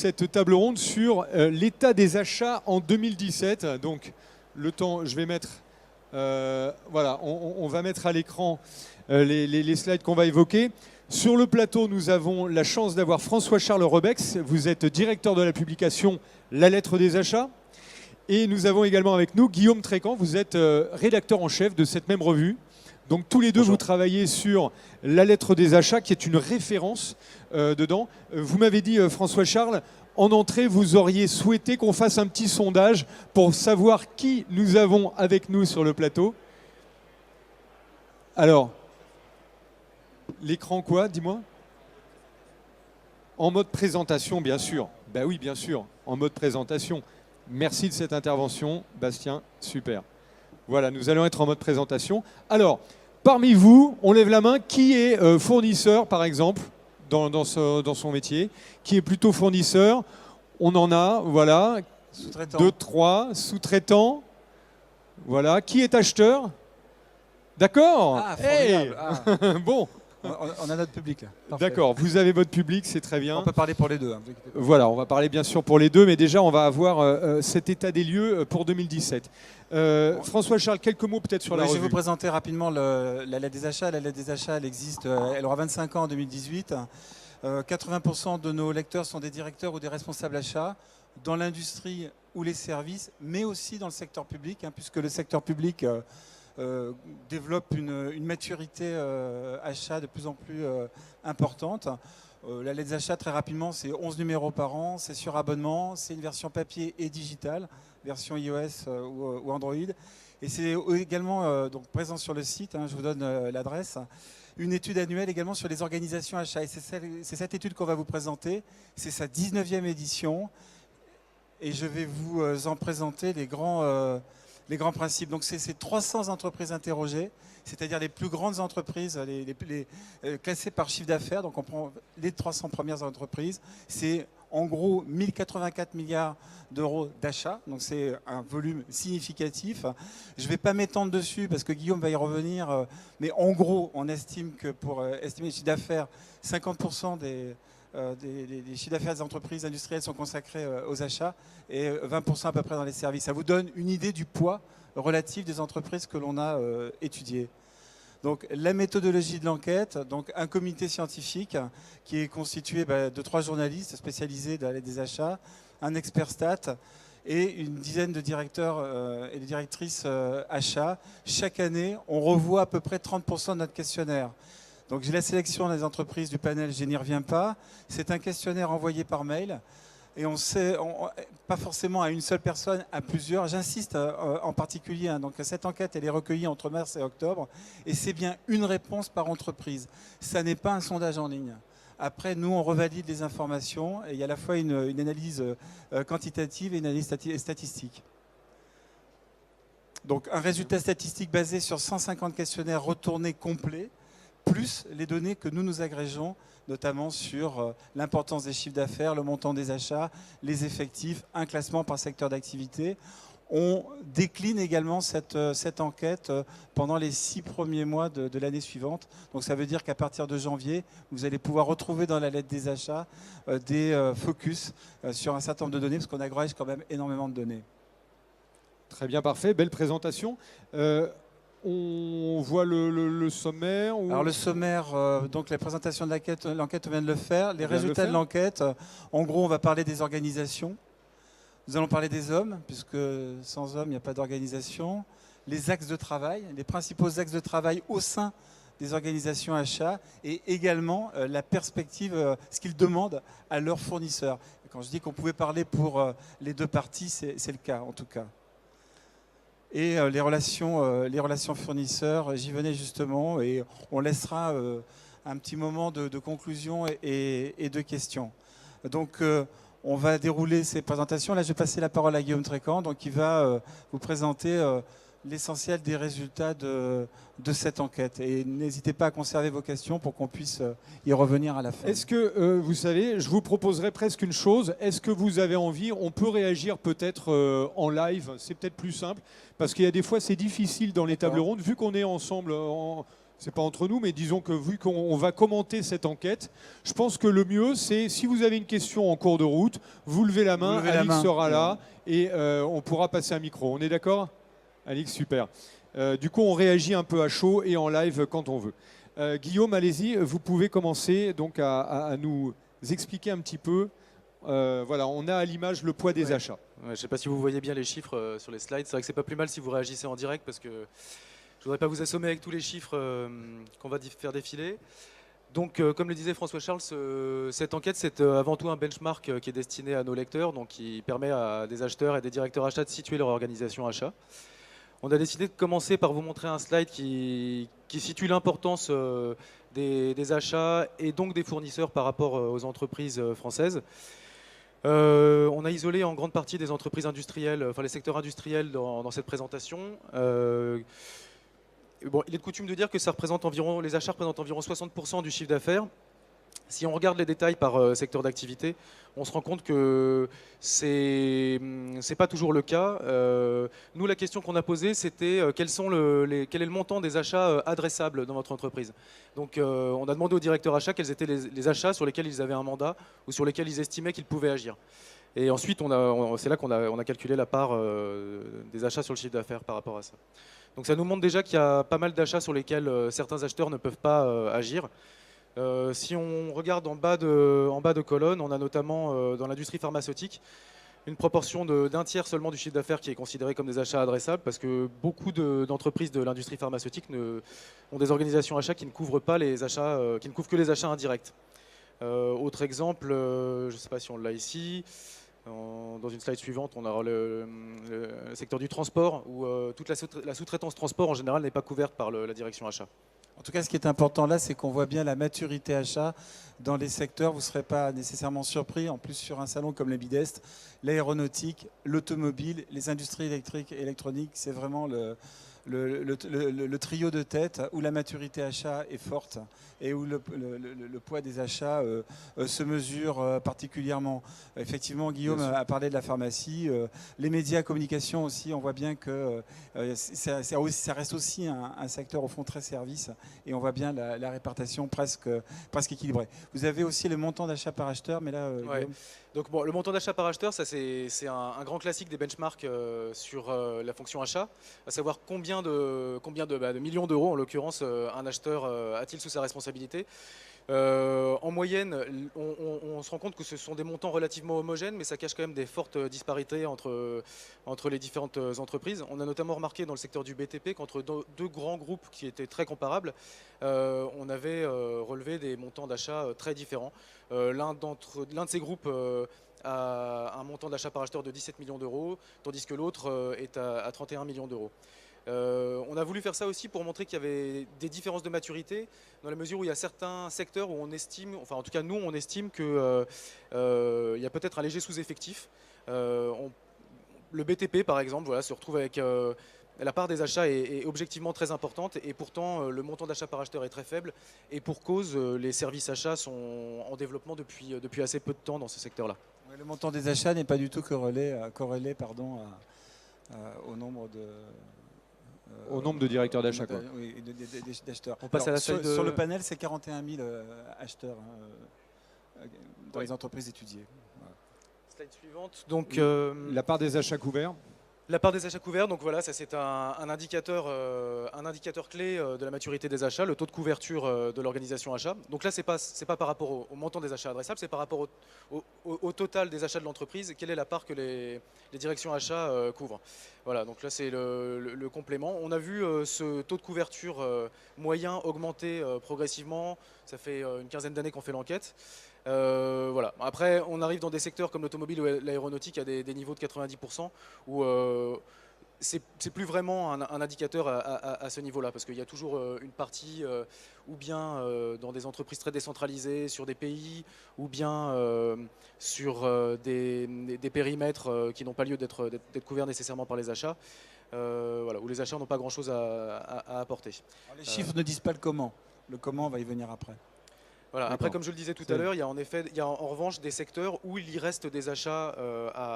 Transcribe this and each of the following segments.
cette table ronde sur l'état des achats en 2017. Donc, le temps, je vais mettre, voilà, on va mettre à l'écran les slides qu'on va évoquer. Sur le plateau, nous avons la chance d'avoir François-Charles Rebex. Vous êtes directeur de la publication La Lettre des Achats. Et nous avons également avec nous Guillaume Trécan. Vous êtes rédacteur en chef de cette même revue. Donc tous les deux, Bonjour. vous travaillez sur La Lettre des Achats, qui est une référence dedans. Vous m'avez dit, François-Charles, en entrée, vous auriez souhaité qu'on fasse un petit sondage pour savoir qui nous avons avec nous sur le plateau. Alors, l'écran quoi, dis-moi? En mode présentation, bien sûr. Ben oui, bien sûr, en mode présentation. Merci de cette intervention, Bastien, super. Voilà, nous allons être en mode présentation. Alors, parmi vous, on lève la main, qui est fournisseur, par exemple, dans son métier? Qui est plutôt fournisseur? On en a, voilà, Sous-traitant. 2, 3, sous-traitant. Voilà, qui est acheteur? D'accord. Ah, formidable. Ah. Bon, On a notre public là. Parfait. d'accord, vous avez votre public, c'est très bien. On peut parler pour les deux. Hein, vous inquiétez pas. Voilà, on va parler bien sûr pour les deux, mais déjà on va avoir cet état des lieux pour 2017. François-Charles, quelques mots peut-être sur la Oui, je revue. vais vous présenter rapidement la lettre des achats. La lettre des achats, elle existe, elle aura 25 ans en 2018. 80% de nos lecteurs sont des directeurs ou des responsables achats dans l'industrie ou les services, mais aussi dans le secteur public, hein, puisque le secteur public développe une maturité achat de plus en plus importante. La lettre des achats, très rapidement, c'est 11 numéros par an, c'est sur abonnement, c'est une version papier et digitale, version iOS ou Android. Et c'est également donc, présent sur le site, hein, je vous donne l'adresse, une étude annuelle également sur les organisations achats. Et c'est cette étude qu'on va vous présenter, c'est sa 19e édition. Et je vais vous en présenter les grands principes. Donc c'est 300 entreprises interrogées, c'est-à-dire les plus grandes entreprises, classées par chiffre d'affaires. Donc on prend les 300 premières entreprises. C'est en gros 1084 milliards d'euros d'achat. Donc c'est un volume significatif. Je ne vais pas m'étendre dessus parce que Guillaume va y revenir. Mais en gros, on estime que pour estimer le chiffre d'affaires, 50% des chiffres d'affaires des entreprises industrielles sont consacrés aux achats et 20% à peu près dans les services. Ça vous donne une idée du poids relatif des entreprises que l'on a étudiées. Donc la méthodologie de l'enquête, donc un comité scientifique qui est constitué de 3 journalistes spécialisés dans des achats, un expert stat et une dizaine de directeurs et de directrices achats. Chaque année, on revoit à peu près 30% de notre questionnaire. Donc j'ai la sélection des entreprises du panel, je n'y reviens pas. C'est un questionnaire envoyé par mail et on sait, pas forcément à une seule personne, à plusieurs. J'insiste en particulier, hein, donc cette enquête elle est recueillie entre mars et octobre et c'est bien une réponse par entreprise. Ça n'est pas un sondage en ligne. Après, nous, on revalide les informations et il y a à la fois une analyse quantitative et une analyse statistique. Donc un résultat statistique basé sur 150 questionnaires retournés complets, plus les données que nous agrégeons, notamment sur l'importance des chiffres d'affaires, le montant des achats, les effectifs, un classement par secteur d'activité. On décline également cette enquête pendant les 6 premiers mois de l'année suivante. Donc ça veut dire qu'à partir de janvier, vous allez pouvoir retrouver dans la lettre des achats des focus sur un certain nombre de données, parce qu'on agrège quand même énormément de données. Très bien, parfait, belle présentation. On voit le sommaire ou... Alors le sommaire, donc la présentation de l'enquête, on vient de le faire. Les résultats de l'enquête, en gros, on va parler des organisations. Nous allons parler des hommes, puisque sans hommes, il n'y a pas d'organisation. Les axes de travail, les principaux axes de travail au sein des organisations achats et également la perspective, ce qu'ils demandent à leurs fournisseurs. Et quand je dis qu'on pouvait parler pour les deux parties, c'est le cas en tout cas. Et les relations fournisseurs, j'y venais justement, et on laissera un petit moment de conclusion et de questions. Donc, on va dérouler ces présentations. Là, je vais passer la parole à Guillaume Trécan, donc, qui va vous présenter l'essentiel des résultats de cette enquête. Et n'hésitez pas à conserver vos questions pour qu'on puisse y revenir à la fin. Est-ce que, vous savez, je vous proposerais presque une chose. Est-ce que vous avez envie, on peut réagir peut-être en live, c'est peut-être plus simple, parce qu'il y a des fois c'est difficile dans les tables rondes, vu qu'on est ensemble, c'est pas entre nous, mais disons que vu qu'on va commenter cette enquête, je pense que le mieux, c'est si vous avez une question en cours de route, vous levez la main, Alix sera là et on pourra passer un micro. On est d'accord? Alix, super. Du coup, on réagit un peu à chaud et en live quand on veut. Guillaume, allez-y, vous pouvez commencer donc à nous expliquer un petit peu. Voilà, on a à l'image le poids des achats. Ouais, je ne sais pas si vous voyez bien les chiffres sur les slides. C'est vrai que c'est pas plus mal si vous réagissez en direct parce que je voudrais pas vous assommer avec tous les chiffres qu'on va faire défiler. Donc, comme le disait François-Charles, cette enquête, c'est avant tout un benchmark qui est destiné à nos lecteurs, donc qui permet à des acheteurs et des directeurs achats de situer leur organisation achat. On a décidé de commencer par vous montrer un slide qui situe l'importance des achats et donc des fournisseurs par rapport aux entreprises françaises. On a isolé en grande partie des entreprises industrielles, enfin les secteurs industriels dans cette présentation. Bon, il est de coutume de dire que les achats représentent environ 60% du chiffre d'affaires. Si on regarde les détails par secteur d'activité, on se rend compte que c'est pas toujours le cas. Nous, la question qu'on a posée, c'était quel est le montant des achats adressables dans votre entreprise. Donc, on a demandé aux directeurs achats quels étaient les achats sur lesquels ils avaient un mandat ou sur lesquels ils estimaient qu'ils pouvaient agir. Et ensuite, c'est là qu'on a calculé la part des achats sur le chiffre d'affaires par rapport à ça. Donc, ça nous montre déjà qu'il y a pas mal d'achats sur lesquels certains acheteurs ne peuvent pas agir. Si on regarde en bas de colonne, on a notamment dans l'industrie pharmaceutique une proportion d'un tiers seulement du chiffre d'affaires qui est considéré comme des achats adressables parce que beaucoup d'entreprises de l'industrie pharmaceutique ont des organisations achats qui ne couvrent pas les achats, qui ne couvrent que les achats indirects. Autre exemple, je ne sais pas si on l'a ici. Dans une slide suivante, on aura le secteur du transport où toute la sous-traitance transport en général n'est pas couverte par la direction achat. En tout cas, ce qui est important là, c'est qu'on voit bien la maturité achat dans les secteurs. Vous ne serez pas nécessairement surpris, en plus sur un salon comme le Bidest, l'aéronautique, l'automobile, les industries électriques et électroniques, c'est vraiment le trio de tête où la maturité achat est forte et où le poids des achats se mesure particulièrement. Effectivement, Guillaume a parlé de la pharmacie. Les médias, communication aussi, on voit bien que ça reste aussi un secteur au fond très service et on voit bien la répartition presque équilibrée. Vous avez aussi le montant d'achat par acheteur, mais là, ouais. Donc bon, le montant d'achat par acheteur, ça c'est un grand classique des benchmarks sur la fonction achat, à savoir combien de millions d'euros, en l'occurrence, un acheteur a-t-il sous sa responsabilité. En moyenne, on se rend compte que ce sont des montants relativement homogènes, mais ça cache quand même des fortes disparités entre les différentes entreprises. On a notamment remarqué dans le secteur du BTP qu'entre deux grands groupes qui étaient très comparables, on avait relevé des montants d'achat très différents. L'un de ces groupes a un montant d'achat par acheteur de 17 millions d'euros, tandis que l'autre est à 31 millions d'euros. On a voulu faire ça aussi pour montrer qu'il y avait des différences de maturité, dans la mesure où il y a certains secteurs où on estime, enfin en tout cas nous on estime qu'il y a peut-être un léger sous-effectif. Le BTP par exemple se retrouve avec la part des achats est objectivement très importante et pourtant le montant d'achat par acheteur est très faible et pour cause les services achats sont en développement depuis assez peu de temps dans ce secteur-là. Le montant des achats n'est pas du tout corrélé au nombre de directeurs d'achat. Oui, d'acheteurs. On passe à la slide sur le panel, c'est 41 000 acheteurs dans les entreprises étudiées. Voilà. Slide suivante. Donc, la part des achats couverts. La part des achats couverts, donc voilà, ça c'est un indicateur clé de la maturité des achats, le taux de couverture de l'organisation achat. Donc là, c'est pas par rapport au montant des achats adressables, c'est par rapport au total des achats de l'entreprise. Quelle est la part que les directions achats couvrent. Voilà, donc là c'est le complément. On a vu ce taux de couverture moyen augmenter progressivement. Ça fait une quinzaine d'années qu'on fait l'enquête. Voilà. Après, on arrive dans des secteurs comme l'automobile ou l'aéronautique à des niveaux de 90% où c'est plus vraiment un indicateur à ce niveau-là, parce qu'il y a toujours une partie ou bien dans des entreprises très décentralisées sur des pays, ou bien sur des périmètres qui n'ont pas lieu d'être couverts nécessairement par les achats, voilà, où les achats n'ont pas grand-chose à apporter. Alors, les chiffres ne disent pas le comment. Le comment va y venir après. Voilà. Après, D'accord. comme je le disais tout C'est- à l'heure, il y a en revanche des secteurs où il y reste des achats,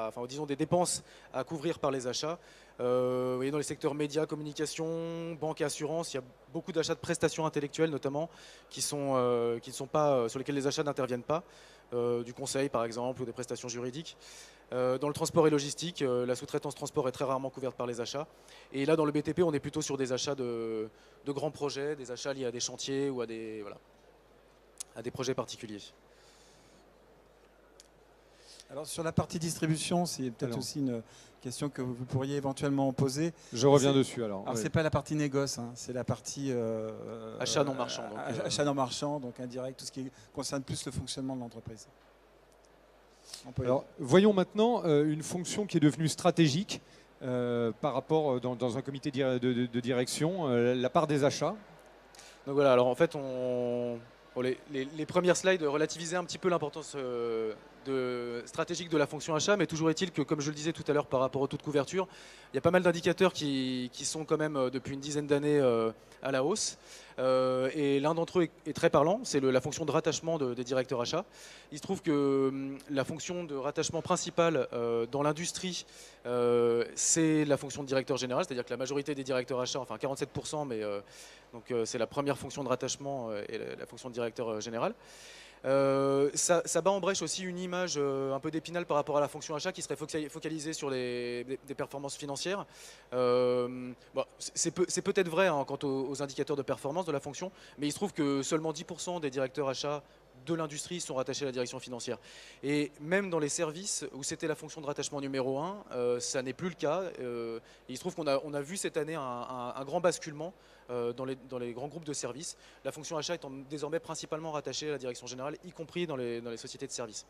enfin disons des dépenses à couvrir par les achats. Vous voyez, dans les secteurs médias, communication, banque et assurance, il y a beaucoup d'achats de prestations intellectuelles notamment qui ne sont pas, sur lesquels les achats n'interviennent pas. Du conseil par exemple ou des prestations juridiques. Dans le transport et logistique, la sous-traitance transport est très rarement couverte par les achats. Et là, dans le BTP, on est plutôt sur des achats de grands projets, des achats liés à des chantiers ou à des projets particuliers. Alors sur la partie distribution, c'est peut-être Alors. aussi une question que vous pourriez éventuellement poser. Je reviens C'est- dessus alors. Alors Ouais. c'est pas la partie négoce, hein, c'est la partie Achat non marchand, donc, achat non marchand, donc indirect, tout ce qui concerne plus le fonctionnement de l'entreprise. On peut- Alors, voyons maintenant une fonction qui est devenue stratégique par rapport dans un comité de direction, la part des achats. Donc voilà, alors en fait, bon, les premières slides relativisaient un petit peu l'importance stratégique de la fonction achat, mais toujours est-il que, comme je le disais tout à l'heure par rapport au taux de couverture, il y a pas mal d'indicateurs qui sont quand même depuis une dizaine d'années à la hausse. Et l'un d'entre eux est très parlant, c'est la fonction de rattachement des directeurs achats. Il se trouve que la fonction de rattachement principale dans l'industrie, c'est la fonction de directeur général, c'est-à-dire que la majorité des directeurs achats, enfin 47%, mais donc c'est la première fonction de rattachement et la fonction de directeur général. Ça bat en brèche aussi une image un peu d'Épinal par rapport à la fonction achat qui serait focalisée sur des performances financières. Bon, c'est peut-être vrai hein, quant aux indicateurs de performance de la fonction, mais il se trouve que seulement 10% des directeurs achats de l'industrie sont rattachés à la direction financière. Et même dans les services où c'était la fonction de rattachement numéro 1, ça n'est plus le cas. Il se trouve qu'on a vu cette année un grand basculement dans les grands groupes de services, la fonction achat étant désormais principalement rattachée à la direction générale, y compris dans les sociétés de services.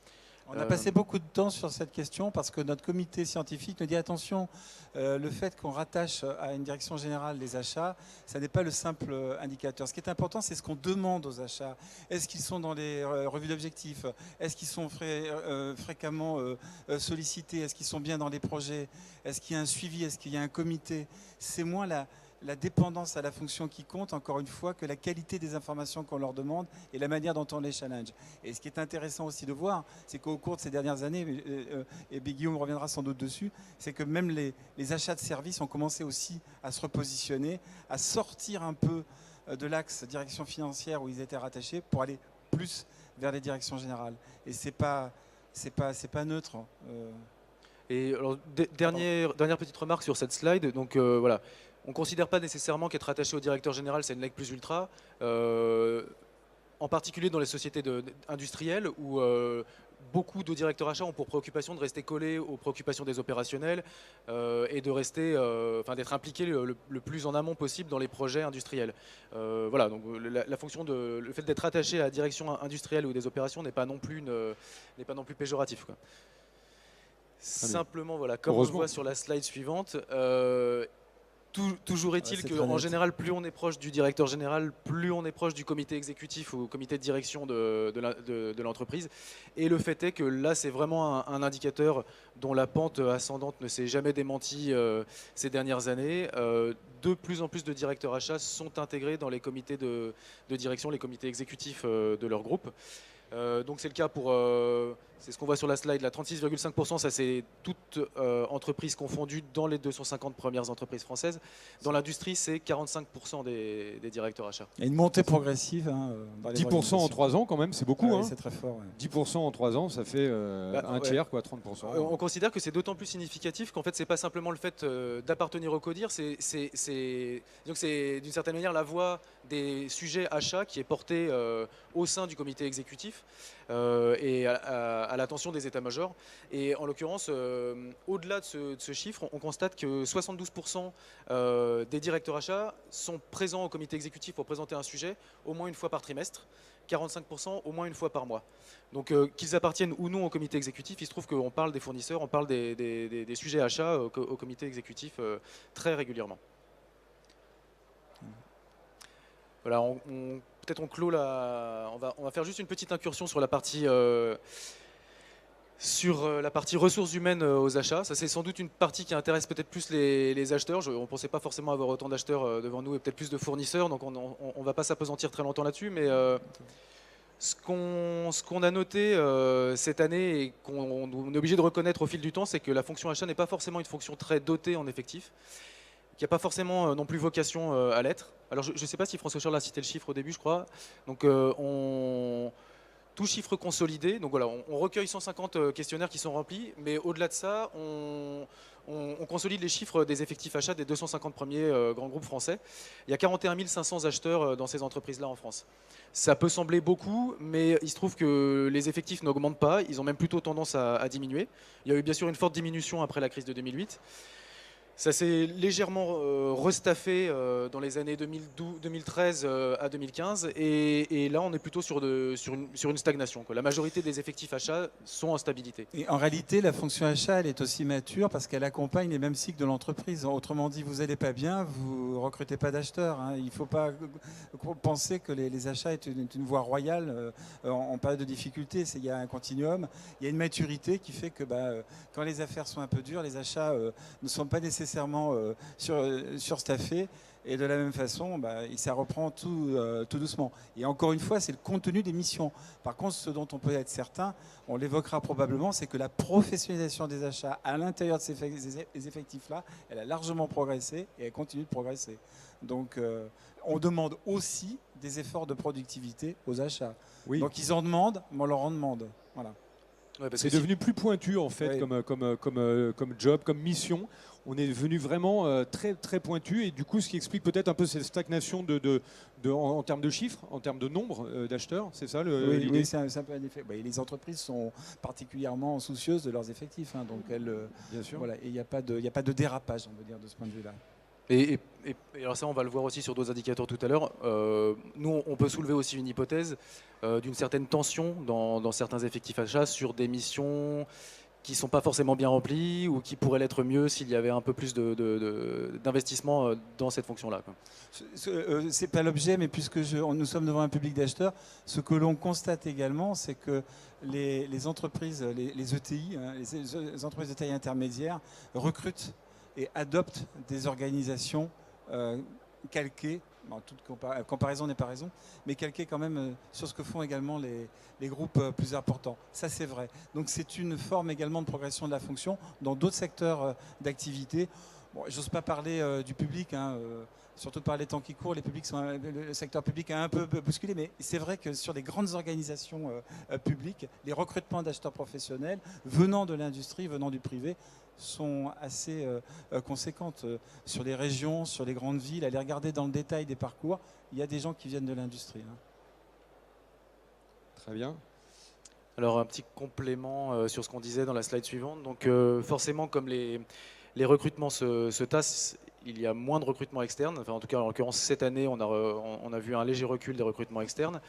On a passé beaucoup de temps sur cette question parce que notre comité scientifique nous dit attention, le fait qu'on rattache à une direction générale les achats, ça n'est pas le simple indicateur. Ce qui est important, c'est ce qu'on demande aux achats. Est-ce qu'ils sont dans les revues d'objectifs? Est-ce qu'ils sont fréquemment sollicités? Est-ce qu'ils sont bien dans les projets? Est-ce qu'il y a un suivi? Est-ce qu'il y a un comité? C'est moins la dépendance à la fonction qui compte, encore une fois, que la qualité des informations qu'on leur demande et la manière dont on les challenge. Et ce qui est intéressant aussi de voir, c'est qu'au cours de ces dernières années, et Guillaume reviendra sans doute dessus, c'est que même les achats de services ont commencé aussi à se repositionner, à sortir un peu de l'axe direction financière où ils étaient rattachés pour aller plus vers les directions générales. Et c'est pas neutre. Et alors, dernière petite remarque sur cette slide. Donc voilà, on ne considère pas nécessairement qu'être rattaché au directeur général, c'est une nec plus ultra, en particulier dans les sociétés industrielles où beaucoup de directeurs achats ont pour préoccupation de rester collés aux préoccupations des opérationnels et de rester, d'être impliqués le plus en amont possible dans les projets industriels. Voilà, donc la fonction le fait d'être rattaché à la direction industrielle ou des opérations n'est pas non plus péjoratif, quoi. Simplement, voilà, comme on le voit sur la slide suivante, toujours est-il qu'en général, plus on est proche du directeur général, plus on est proche du comité exécutif ou comité de direction de l'entreprise. Et le fait est que là, c'est vraiment un indicateur dont la pente ascendante ne s'est jamais démentie ces dernières années. De plus en plus de directeurs achats sont intégrés dans les comités de direction, les comités exécutifs de leur groupe. Donc c'est le cas pour, c'est ce qu'on voit sur la slide, la 36,5%, ça c'est toutes entreprises confondues dans les 250 premières entreprises françaises. Dans l'industrie, c'est 45% des directeurs achats. Il y a une montée progressive. Hein, dans les 10% en 3 ans quand même, c'est beaucoup. Ouais, hein. c'est très fort. Ouais. 10% en 3 ans, ça fait un tiers, quoi, 30%. On considère que c'est d'autant plus significatif qu'en fait, c'est pas simplement le fait d'appartenir au CODIR, c'est d'une certaine manière la voix des sujets achats qui est portée au sein du comité exécutif et à l'attention des états-majors. Et en l'occurrence, au-delà de ce chiffre, on constate que 72% des directeurs achats sont présents au comité exécutif pour présenter un sujet au moins une fois par trimestre, 45% au moins une fois par mois. Donc qu'ils appartiennent ou non au comité exécutif, il se trouve qu'on parle des fournisseurs, on parle des sujets achats au comité exécutif très régulièrement. Voilà, peut-être on clôt on va faire juste une petite incursion sur la partie ressources humaines aux achats. Ça, c'est sans doute une partie qui intéresse peut-être plus les acheteurs. On ne pensait pas forcément avoir autant d'acheteurs devant nous et peut-être plus de fournisseurs, donc on ne va pas s'appesantir très longtemps là-dessus. Mais Ce qu'on a noté cette année et qu'on est obligé de reconnaître au fil du temps, c'est que la fonction achat n'est pas forcément une fonction très dotée en effectifs, qui n'a pas forcément non plus vocation à l'être. Alors je ne sais pas si François Charles a cité le chiffre au début, je crois. Donc tout chiffre consolidé, donc voilà, on recueille 150 questionnaires qui sont remplis, mais au-delà de ça, on consolide les chiffres des effectifs achats des 250 premiers grands groupes français. Il y a 41 500 acheteurs dans ces entreprises-là en France. Ça peut sembler beaucoup, mais il se trouve que les effectifs n'augmentent pas, ils ont même plutôt tendance à diminuer. Il y a eu bien sûr une forte diminution après la crise de 2008. Ça s'est légèrement restaffé dans les années 2013 à 2015 et là on est plutôt sur une stagnation, quoi. La majorité des effectifs achats sont en stabilité. Et en réalité, la fonction achat, elle est aussi mature parce qu'elle accompagne les mêmes cycles de l'entreprise. Autrement dit, vous n'allez pas bien, vous ne recrutez pas d'acheteurs, hein. Il ne faut pas penser que les achats est une voie royale en période de difficulté. Il y a un continuum, il y a une maturité qui fait que quand les affaires sont un peu dures, les achats ne sont pas nécessairement surstaffés. Et de la même façon, ça reprend tout doucement. Et encore une fois, c'est le contenu des missions. Par contre, ce dont on peut être certain, on l'évoquera probablement, c'est que la professionnalisation des achats à l'intérieur de ces effectifs-là, elle a largement progressé et elle continue de progresser. Donc, on demande aussi des efforts de productivité aux achats. Oui. Donc, ils en demandent, mais on leur en demande. Voilà. Ouais, c'est devenu plus pointu en fait, oui, comme job, comme mission. On est devenu vraiment très, très pointu et du coup ce qui explique peut-être un peu cette stagnation en termes de chiffres, en termes de nombre d'acheteurs, c'est ça l'idée? Oui, c'est un peu un effet. Les entreprises sont particulièrement soucieuses de leurs effectifs, hein, donc Bien sûr. voilà, et il n'y a pas de dérapage, on veut dire, de ce point de vue-là. Et alors ça, on va le voir aussi sur d'autres indicateurs tout à l'heure. Nous, on peut soulever aussi une hypothèse d'une certaine tension dans certains effectifs achats sur des missions qui ne sont pas forcément bien remplies ou qui pourraient l'être mieux s'il y avait un peu plus d'investissement dans cette fonction-là, quoi. C'est pas l'objet, mais puisque nous sommes devant un public d'acheteurs, ce que l'on constate également, c'est que les entreprises, les ETI, hein, les entreprises de taille intermédiaire, recrutent et adoptent des organisations calquées, toute comparaison n'est pas raison, mais calquées quand même sur ce que font également les groupes plus importants. Ça, c'est vrai. Donc c'est une forme également de progression de la fonction dans d'autres secteurs d'activité. Bon, j'ose pas parler du public, hein, surtout par les temps qui courent, le secteur public a un peu bousculé, mais c'est vrai que sur les grandes organisations publiques, les recrutements d'acheteurs professionnels venant de l'industrie, venant du privé, sont assez conséquentes sur les régions, sur les grandes villes. Allez regarder dans le détail des parcours, il y a des gens qui viennent de l'industrie, hein. Très bien. Alors un petit complément sur ce qu'on disait dans la slide suivante. Donc forcément, comme les recrutements se tassent, il y a moins de recrutements externes. Enfin, en tout cas, en l'occurrence, cette année, on a vu un léger recul des recrutements externes.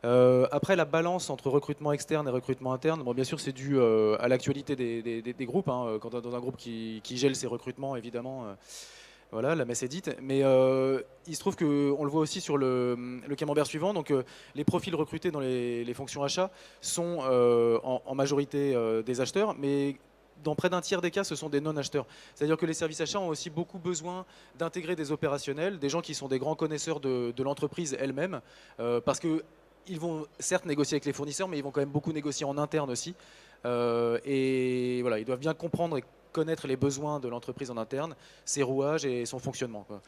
Après, la balance entre recrutement externe et recrutement interne, bon, bien sûr, c'est dû à l'actualité des groupes, hein. Quand dans un groupe qui gèle ses recrutements, évidemment, voilà, la messe est dite. Mais il se trouve qu'on le voit aussi sur le camembert suivant. Donc, les profils recrutés dans les fonctions achats sont en majorité des acheteurs, mais dans près d'un tiers des cas, ce sont des non-acheteurs. C'est-à-dire que les services achats ont aussi beaucoup besoin d'intégrer des opérationnels, des gens qui sont des grands connaisseurs de l'entreprise elle-même, parce qu'ils vont certes négocier avec les fournisseurs, mais ils vont quand même beaucoup négocier en interne aussi. Et voilà, ils doivent bien comprendre et connaître les besoins de l'entreprise en interne, ses rouages et son fonctionnement, quoi.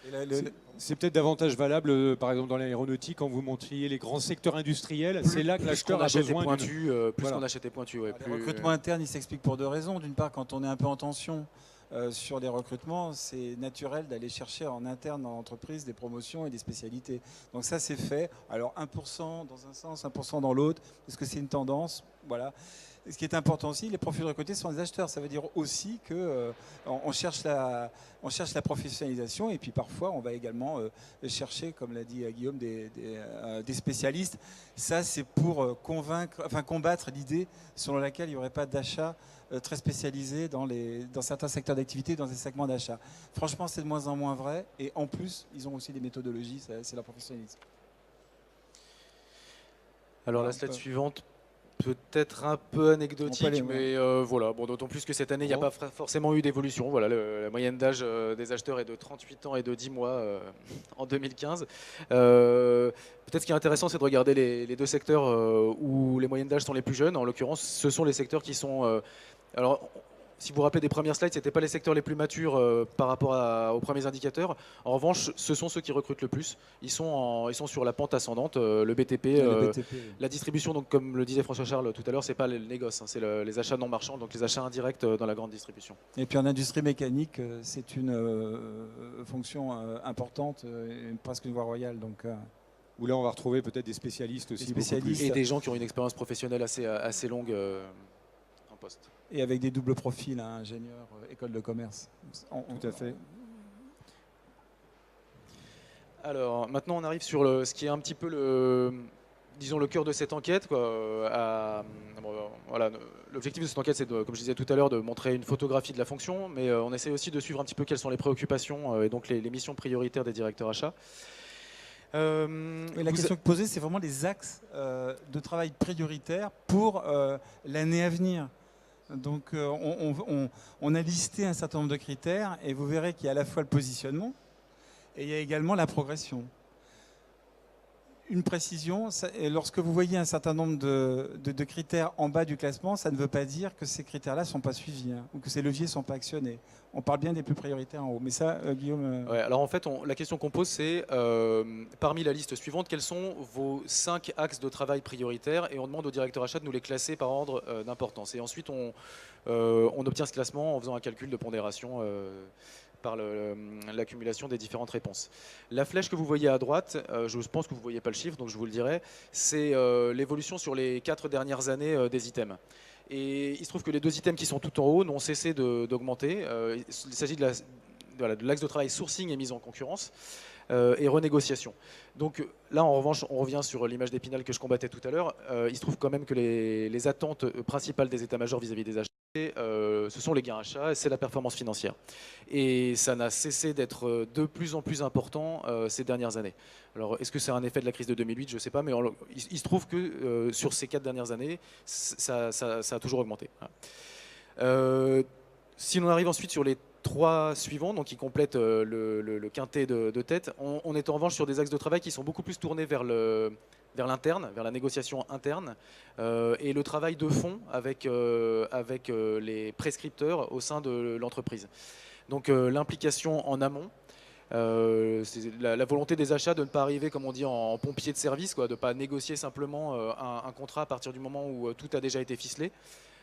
C'est peut-être davantage valable, par exemple, dans l'aéronautique, quand vous montriez les grands secteurs industriels. C'est là que l'acheteur a besoin pointu, plus voilà. qu'on achetait pointu. Ouais, Le recrutement interne, il s'explique pour deux raisons. D'une part, quand on est un peu en tension sur les recrutements, c'est naturel d'aller chercher en interne dans l'entreprise des promotions et des spécialités. Donc ça, c'est fait. Alors 1% dans un sens, 1% dans l'autre. Est-ce que c'est une tendance? Voilà. Ce qui est important aussi, les profils recrutés sont des acheteurs. Ça veut dire aussi qu'on cherche la professionnalisation et puis parfois on va également chercher, comme l'a dit Guillaume, des spécialistes. Ça, c'est pour combattre l'idée selon laquelle il n'y aurait pas d'achat très spécialisé dans certains secteurs d'activité, dans des segments d'achat. Franchement, c'est de moins en moins vrai et en plus, ils ont aussi des méthodologies, c'est leur professionnalisme. Alors la slide suivante, peut-être un peu anecdotique, aller, mais voilà. Bon, d'autant plus que cette année, il n'y a pas forcément eu d'évolution. Voilà, la moyenne d'âge des acheteurs est de 38 ans et de 10 mois en 2015. Peut-être ce qui est intéressant, c'est de regarder les deux secteurs où les moyennes d'âge sont les plus jeunes. En l'occurrence, ce sont les secteurs qui sont... alors, si vous vous rappelez des premières slides, ce n'étaient pas les secteurs les plus matures par rapport aux premiers indicateurs. En revanche, ce sont ceux qui recrutent le plus. Ils sont sur la pente ascendante. Le BTP, Le BTP, oui. la distribution, donc, comme le disait François-Charles tout à l'heure, ce n'est pas le négoce, hein, c'est les achats non marchands, donc les achats indirects dans la grande distribution. Et puis en industrie mécanique, c'est une fonction importante, presque une voie royale. Donc, Où là, on va retrouver peut-être des spécialistes aussi. Des spécialistes. Et des gens qui ont une expérience professionnelle assez longue en poste. et avec des doubles profils, hein, ingénieur, école de commerce. Tout à fait. Alors maintenant on arrive sur ce qui est un petit peu disons le cœur de cette enquête, quoi. Voilà, l'objectif de cette enquête, c'est, comme je disais tout à l'heure, de montrer une photographie de la fonction, mais on essaie aussi de suivre un petit peu quelles sont les préoccupations et donc les missions prioritaires des directeurs achats. La question posée, c'est vraiment les axes de travail prioritaires pour l'année à venir. Donc on a listé un certain nombre de critères et vous verrez qu'il y a à la fois le positionnement et il y a également la progression. Une précision, lorsque vous voyez un certain nombre de critères en bas du classement, ça ne veut pas dire que ces critères-là ne sont pas suivis, hein, ou que ces leviers ne sont pas actionnés. On parle bien des plus prioritaires en haut. Mais ça, Guillaume... Ouais, alors en fait, la question qu'on pose, c'est parmi la liste suivante, quels sont vos 5 axes de travail prioritaires? Et on demande au directeur achat de nous les classer par ordre d'importance. Et ensuite, on obtient ce classement en faisant un calcul de pondération par l'accumulation des différentes réponses. La flèche que vous voyez à droite, je pense que vous ne voyez pas le chiffre, donc je vous le dirai, c'est l'évolution sur les 4 dernières années des items. Et il se trouve que les 2 items qui sont tout en haut n'ont cessé d'augmenter. Il s'agit de l'axe de travail sourcing et mise en concurrence et renégociation. Donc là, en revanche, on revient sur l'image d'Épinal que je combattais tout à l'heure. Il se trouve quand même que les attentes principales des états-majors vis-à-vis des achats, ce sont les gains achats et c'est la performance financière. Et ça n'a cessé d'être de plus en plus important ces dernières années. Alors, est-ce que c'est un effet de la crise de 2008? Je ne sais pas, mais il se trouve que sur ces 4 dernières années, ça a toujours augmenté. Si l'on arrive ensuite sur les 3 suivants, donc qui complètent le quintet de tête, on est en revanche sur des axes de travail qui sont beaucoup plus tournés vers l'interne, vers la négociation interne, et le travail de fond avec les prescripteurs au sein de l'entreprise. Donc l'implication en amont, c'est la volonté des achats de ne pas arriver, comme on dit, en pompier de service, quoi, de ne pas négocier simplement un contrat à partir du moment où tout a déjà été ficelé,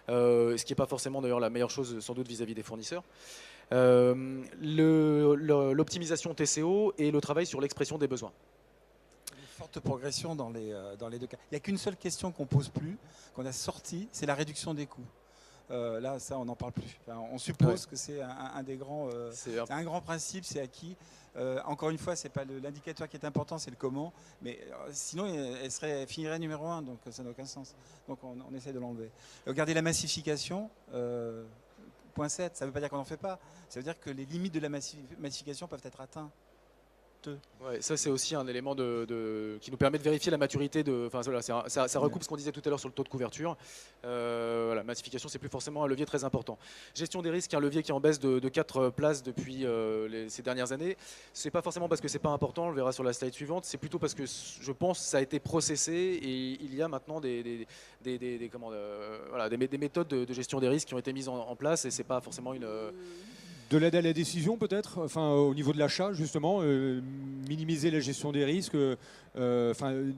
ce qui n'est pas forcément d'ailleurs la meilleure chose sans doute vis-à-vis des fournisseurs. L'optimisation TCO et le travail sur l'expression des besoins. Une forte progression dans les 2 cas. Il n'y a qu'une seule question qu'on ne pose plus, qu'on a sortie, c'est la réduction des coûts. Là, ça, on n'en parle plus. Enfin, on suppose que c'est un des grands... c'est un grand principe, c'est acquis. Encore une fois, ce n'est pas l'indicateur qui est important, c'est le comment. Mais sinon, elle finirait numéro 1, donc ça n'a aucun sens. Donc on essaie de l'enlever. Regardez la massification, point 7, ça ne veut pas dire qu'on n'en fait pas. Ça veut dire que les limites de la massification peuvent être atteintes. Ouais, ça c'est aussi un élément qui nous permet de vérifier la maturité. Voilà, ça recoupe ce qu'on disait tout à l'heure sur le taux de couverture. Voilà, massification, c'est plus forcément un levier très important. Gestion des risques, un levier qui est en baisse de 4 places depuis ces dernières années. C'est pas forcément parce que c'est pas important, on le verra sur la slide suivante. C'est plutôt parce que je pense que ça a été processé et il y a maintenant des méthodes de gestion des risques qui ont été mises en place et c'est pas forcément une De l'aide à la décision peut-être, enfin au niveau de l'achat justement, minimiser la gestion des risques,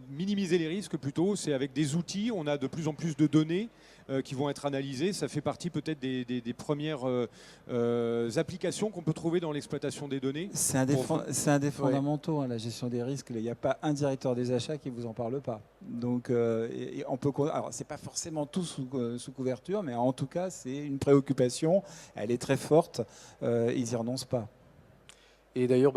minimiser les risques plutôt, c'est avec des outils, on a de plus en plus de données qui vont être analysées, ça fait partie peut-être des premières applications qu'on peut trouver dans l'exploitation des données. C'est un des fondamentaux, hein, la gestion des risques, il n'y a pas un directeur des achats qui ne vous en parle pas. Donc alors c'est pas forcément tout sous couverture, mais en tout cas c'est une préoccupation, elle est très forte, ils n'y renoncent pas. Et d'ailleurs,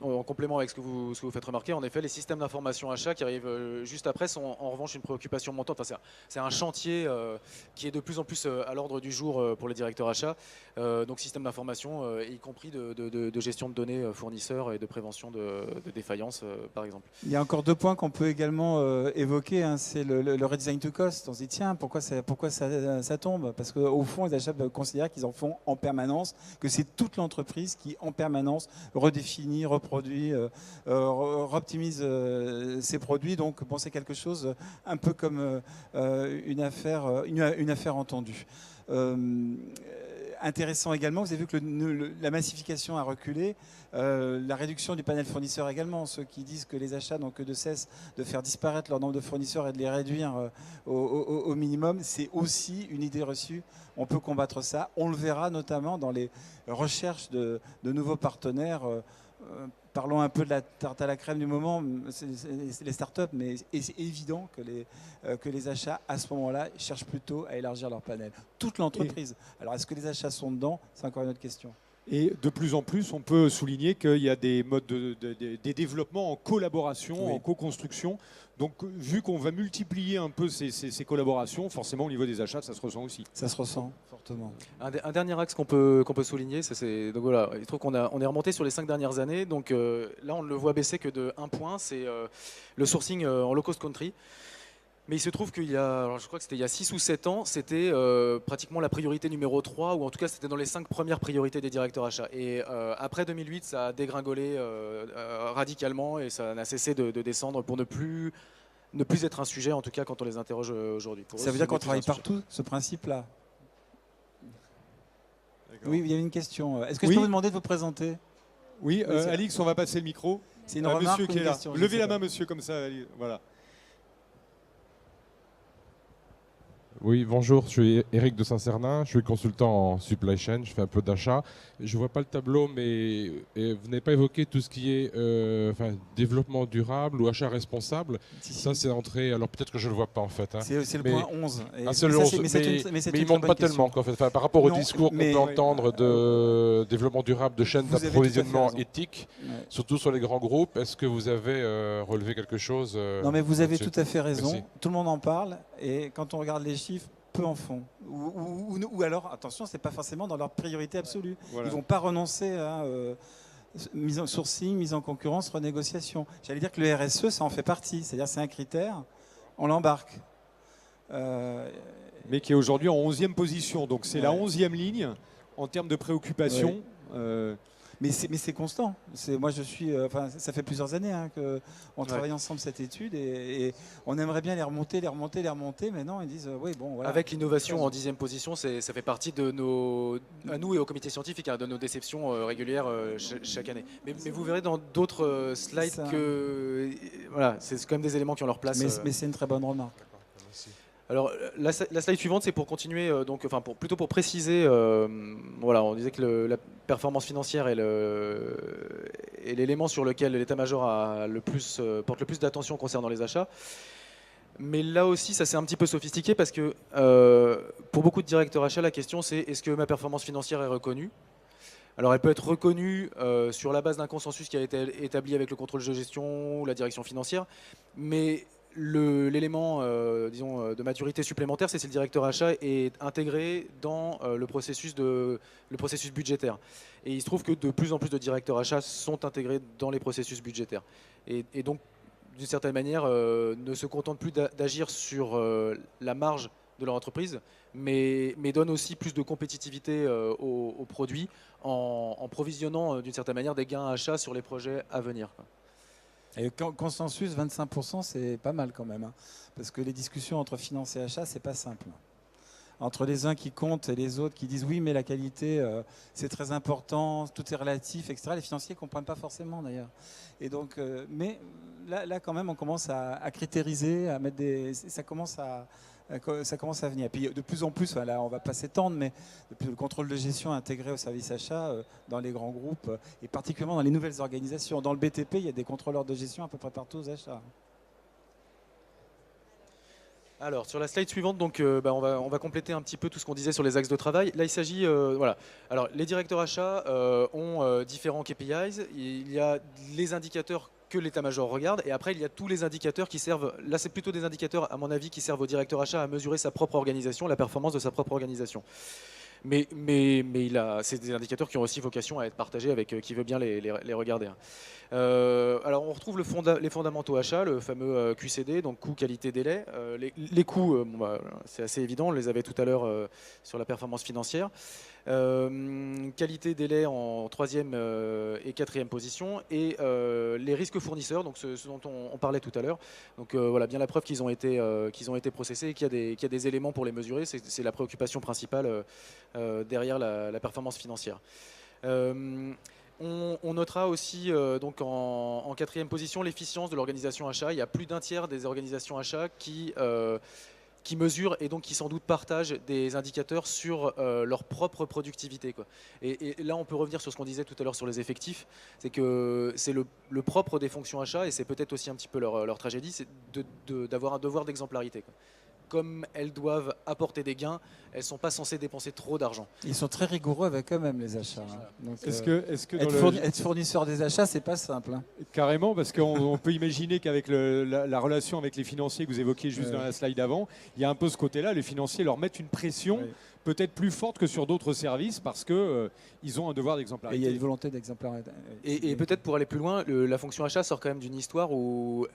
en complément avec ce que vous faites remarquer, en effet, les systèmes d'information achat qui arrivent juste après sont en revanche une préoccupation montante. Enfin, c'est un chantier qui est de plus en plus à l'ordre du jour pour les directeurs achats. Donc système d'information, y compris de gestion de données fournisseurs et de prévention de défaillances, par exemple. Il y a encore 2 points qu'on peut également évoquer. Hein. C'est le redesign to cost. On se dit, tiens, pourquoi ça tombe? Parce qu'au fond, les achats considèrent qu'ils en font en permanence, que c'est toute l'entreprise qui, en permanence, redéfinit, reproduit, optimise ses produits. Donc, bon, c'est quelque chose un peu comme une affaire entendue. Intéressant également, vous avez vu que la massification a reculé, la réduction du panel fournisseur également. Ceux qui disent que les achats n'ont que de cesse de faire disparaître leur nombre de fournisseurs et de les réduire au minimum, c'est aussi une idée reçue. On peut combattre ça. On le verra notamment dans les recherches de nouveaux partenaires. Parlons un peu de la tarte à la crème du moment, c'est les startups, mais c'est évident que les achats, à ce moment-là, cherchent plutôt à élargir leur panel. Toute l'entreprise. Alors, est-ce que les achats sont dedans? C'est encore une autre question. Et de plus en plus, on peut souligner qu'il y a des modes des développements en collaboration, oui, en co-construction. Donc, vu qu'on va multiplier un peu ces collaborations, forcément, au niveau des achats, ça se ressent aussi. Ça se ressent fortement. Un dernier axe qu'on peut souligner, donc voilà, il trouve on est remonté sur les 5 dernières années. Donc là, on ne le voit baisser que de 1 point, c'est le sourcing en low-cost country. Mais il se trouve qu'il y a, alors je crois que c'était il y a 6 ou 7 ans, c'était pratiquement la priorité numéro 3, ou en tout cas c'était dans les 5 premières priorités des directeurs achats. Et après 2008, ça a dégringolé radicalement et ça n'a cessé de descendre pour ne plus être un sujet, en tout cas quand on les interroge aujourd'hui. Ça veut dire qu'on travaille partout, ce principe-là? Oui, il y a une question. Est-ce que je peux vous demander de vous présenter? Oui, Alix, on va passer le micro. C'est une remarque monsieur ou qui une est là. question? Levez la main, monsieur, comme ça. Voilà. Oui, bonjour, je suis Eric de Saint-Cernin, je suis consultant en supply chain, je fais un peu d'achat. Je ne vois pas le tableau, mais vous n'avez pas évoqué tout ce qui est développement durable ou achat responsable. Ça, c'est entré, alors peut-être que je ne le vois pas en fait. Hein. C'est le point 11. C'est le 11, mais il ne monte pas tellement. En fait. Par rapport au discours qu'on peut entendre de développement durable, de chaîne d'approvisionnement éthique, surtout sur les grands groupes, est-ce que vous avez relevé quelque chose Non, mais vous avez tout à fait raison. Merci. Tout le monde en parle, et quand on regarde les chiffres, peu en font. Ou alors, attention, c'est pas forcément dans leur priorité absolue. Voilà. Ils vont pas renoncer à mise en sourcing, mise en concurrence, renégociation. J'allais dire que le RSE, ça en fait partie. C'est-à-dire, c'est un critère, on l'embarque. Mais qui est aujourd'hui en 11e position. Donc c'est la 11e ligne en termes de préoccupation. Mais c'est constant. Moi, ça fait plusieurs années qu'on travaille ensemble cette étude et on aimerait bien les remonter. Mais non, ils disent oui, bon, voilà. Avec l'innovation en 10e position, ça fait partie à nous et au comité scientifique, de nos déceptions régulières chaque année. Mais vous verrez dans d'autres slides que voilà, c'est quand même des éléments qui ont leur place. Mais c'est une très bonne remarque. Alors la slide suivante, c'est pour continuer, plutôt pour préciser, voilà, on disait que la performance financière est l'élément sur lequel l'état-major porte le plus d'attention concernant les achats. Mais là aussi, ça c'est un petit peu sophistiqué parce que pour beaucoup de directeurs achats, la question c'est est-ce que ma performance financière est reconnue? Alors elle peut être reconnue sur la base d'un consensus qui a été établi avec le contrôle de gestion ou la direction financière, mais l'élément de maturité supplémentaire, c'est si le directeur achat est intégré dans le processus budgétaire. Et il se trouve que de plus en plus de directeurs achats sont intégrés dans les processus budgétaires. Et donc, d'une certaine manière, ne se contentent plus d'agir sur la marge de leur entreprise, mais donnent aussi plus de compétitivité aux produits en provisionnant d'une certaine manière des gains achats sur les projets à venir. Et consensus, 25%, c'est pas mal quand même. Parce que les discussions entre finance et achat, c'est pas simple. Entre les uns qui comptent et les autres qui disent oui, mais la qualité, c'est très important, tout est relatif, etc. Les financiers ne comprennent pas forcément d'ailleurs. Et donc, mais là, quand même, on commence à critériser, à mettre ça commence à venir. Et puis de plus en plus, là, on ne va pas s'étendre, mais le contrôle de gestion intégré au service achat dans les grands groupes et particulièrement dans les nouvelles organisations. Dans le BTP, il y a des contrôleurs de gestion à peu près partout aux achats. Alors, sur la slide suivante, donc, on va compléter un petit peu tout ce qu'on disait sur les axes de travail. Là, il s'agit, voilà. Alors, les directeurs achats ont différents KPIs. Il y a les indicateurs que l'état-major regarde, et après, il y a tous les indicateurs qui servent. Là, c'est plutôt des indicateurs, à mon avis, qui servent au directeur achat à mesurer sa propre organisation, la performance de sa propre organisation. Mais c'est des indicateurs qui ont aussi vocation à être partagés avec qui veut bien les regarder, hein. Alors on retrouve les fondamentaux achats, le fameux QCD, donc coût, qualité, délai. Les coûts, c'est assez évident, on les avait tout à l'heure sur la performance financière. Qualité, délai en 3e et 4e position. Et les risques fournisseurs, donc ce dont on parlait tout à l'heure. Donc voilà, bien la preuve qu'ils ont été processés et qu'il y a des éléments pour les mesurer. C'est la préoccupation principale derrière la performance financière. On notera aussi donc en 4e position l'efficience de l'organisation achat. Il y a plus d'un tiers des organisations achats qui mesurent et donc qui sans doute partagent des indicateurs sur leur propre productivité, quoi. Et là, on peut revenir sur ce qu'on disait tout à l'heure sur les effectifs. C'est que c'est le propre des fonctions achats, et c'est peut-être aussi un petit peu leur tragédie, c'est d'avoir un devoir d'exemplarité, quoi. Comme elles doivent apporter des gains, elles ne sont pas censées dépenser trop d'argent. Ils sont très rigoureux avec eux-mêmes, les achats, hein. Donc, Est-ce que être fournisseur des achats, c'est pas simple, hein. Carrément, parce qu'on peut imaginer qu'avec la relation avec les financiers que vous évoquiez juste dans la slide avant, il y a un peu ce côté-là, les financiers leur mettent une pression peut-être plus forte que sur d'autres services parce qu'ils ont un devoir Et d'exemplarité. il y a une volonté d'exemplarité. Et peut-être pour aller plus loin, la fonction achat sort quand même d'une histoire où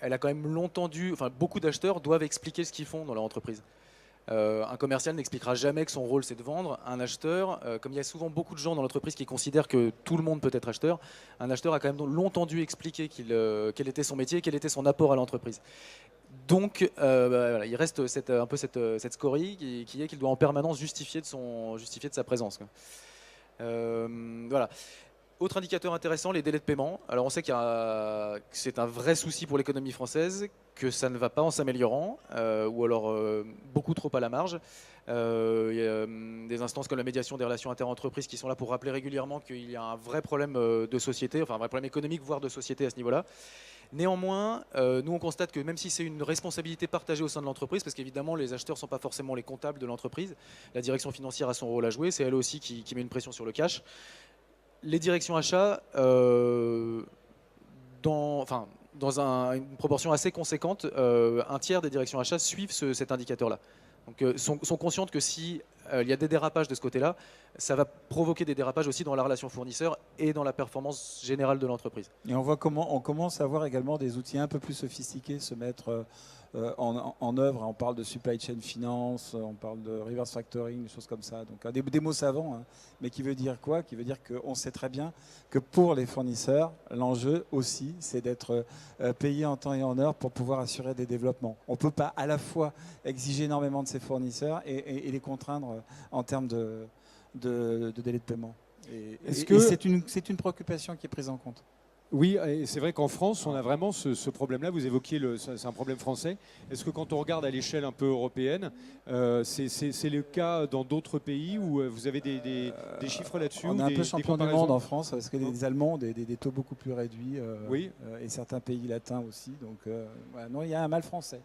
elle a quand même longtemps beaucoup d'acheteurs doivent expliquer ce qu'ils font dans leur entreprise. Un commercial n'expliquera jamais que son rôle c'est de vendre. Un acheteur, comme il y a souvent beaucoup de gens dans l'entreprise qui considèrent que tout le monde peut être acheteur, un acheteur a quand même longtemps dû expliquer quel était son métier, quel était son apport à l'entreprise. Donc voilà, il reste un peu cette scorie qui est qu'il doit en permanence justifier de sa présence, quoi. Voilà. Autre indicateur intéressant, les délais de paiement. Alors on sait que c'est un vrai souci pour l'économie française, que ça ne va pas en s'améliorant, ou alors beaucoup trop à la marge. Il y a des instances comme la médiation des relations interentreprises qui sont là pour rappeler régulièrement qu'il y a un vrai problème de société, enfin un vrai problème économique, voire de société à ce niveau-là. Néanmoins, nous on constate que même si c'est une responsabilité partagée au sein de l'entreprise, parce qu'évidemment les acheteurs ne sont pas forcément les comptables de l'entreprise, la direction financière a son rôle à jouer, c'est elle aussi qui met une pression sur le cash. Les directions achats, dans une proportion assez conséquente, un tiers des directions achats suivent cet indicateur-là. Donc sont conscientes que si il y a des dérapages de ce côté-là, ça va provoquer des dérapages aussi dans la relation fournisseur et dans la performance générale de l'entreprise. Et on commence à voir également des outils un peu plus sophistiqués se mettre en œuvre. On parle de supply chain finance, on parle de reverse factoring, des choses comme ça. Donc des mots savants, hein. Mais qui veut dire quoi? Qui veut dire qu'on sait très bien que pour les fournisseurs, l'enjeu aussi, c'est d'être payé en temps et en heure pour pouvoir assurer des développements. On ne peut pas à la fois exiger énormément de ses fournisseurs et les contraindre en termes de délai de paiement. Et c'est une préoccupation qui est prise en compte. Oui, et c'est vrai qu'en France, on a vraiment ce problème-là. Vous évoquiez, c'est un problème français. Est-ce que quand on regarde à l'échelle un peu européenne, c'est le cas dans d'autres pays où vous avez des chiffres là-dessus? On est un peu champion du monde en France, parce que les Allemands ont des taux beaucoup plus réduits, oui. Et certains pays latins aussi. Donc, voilà, non, il y a un mal français.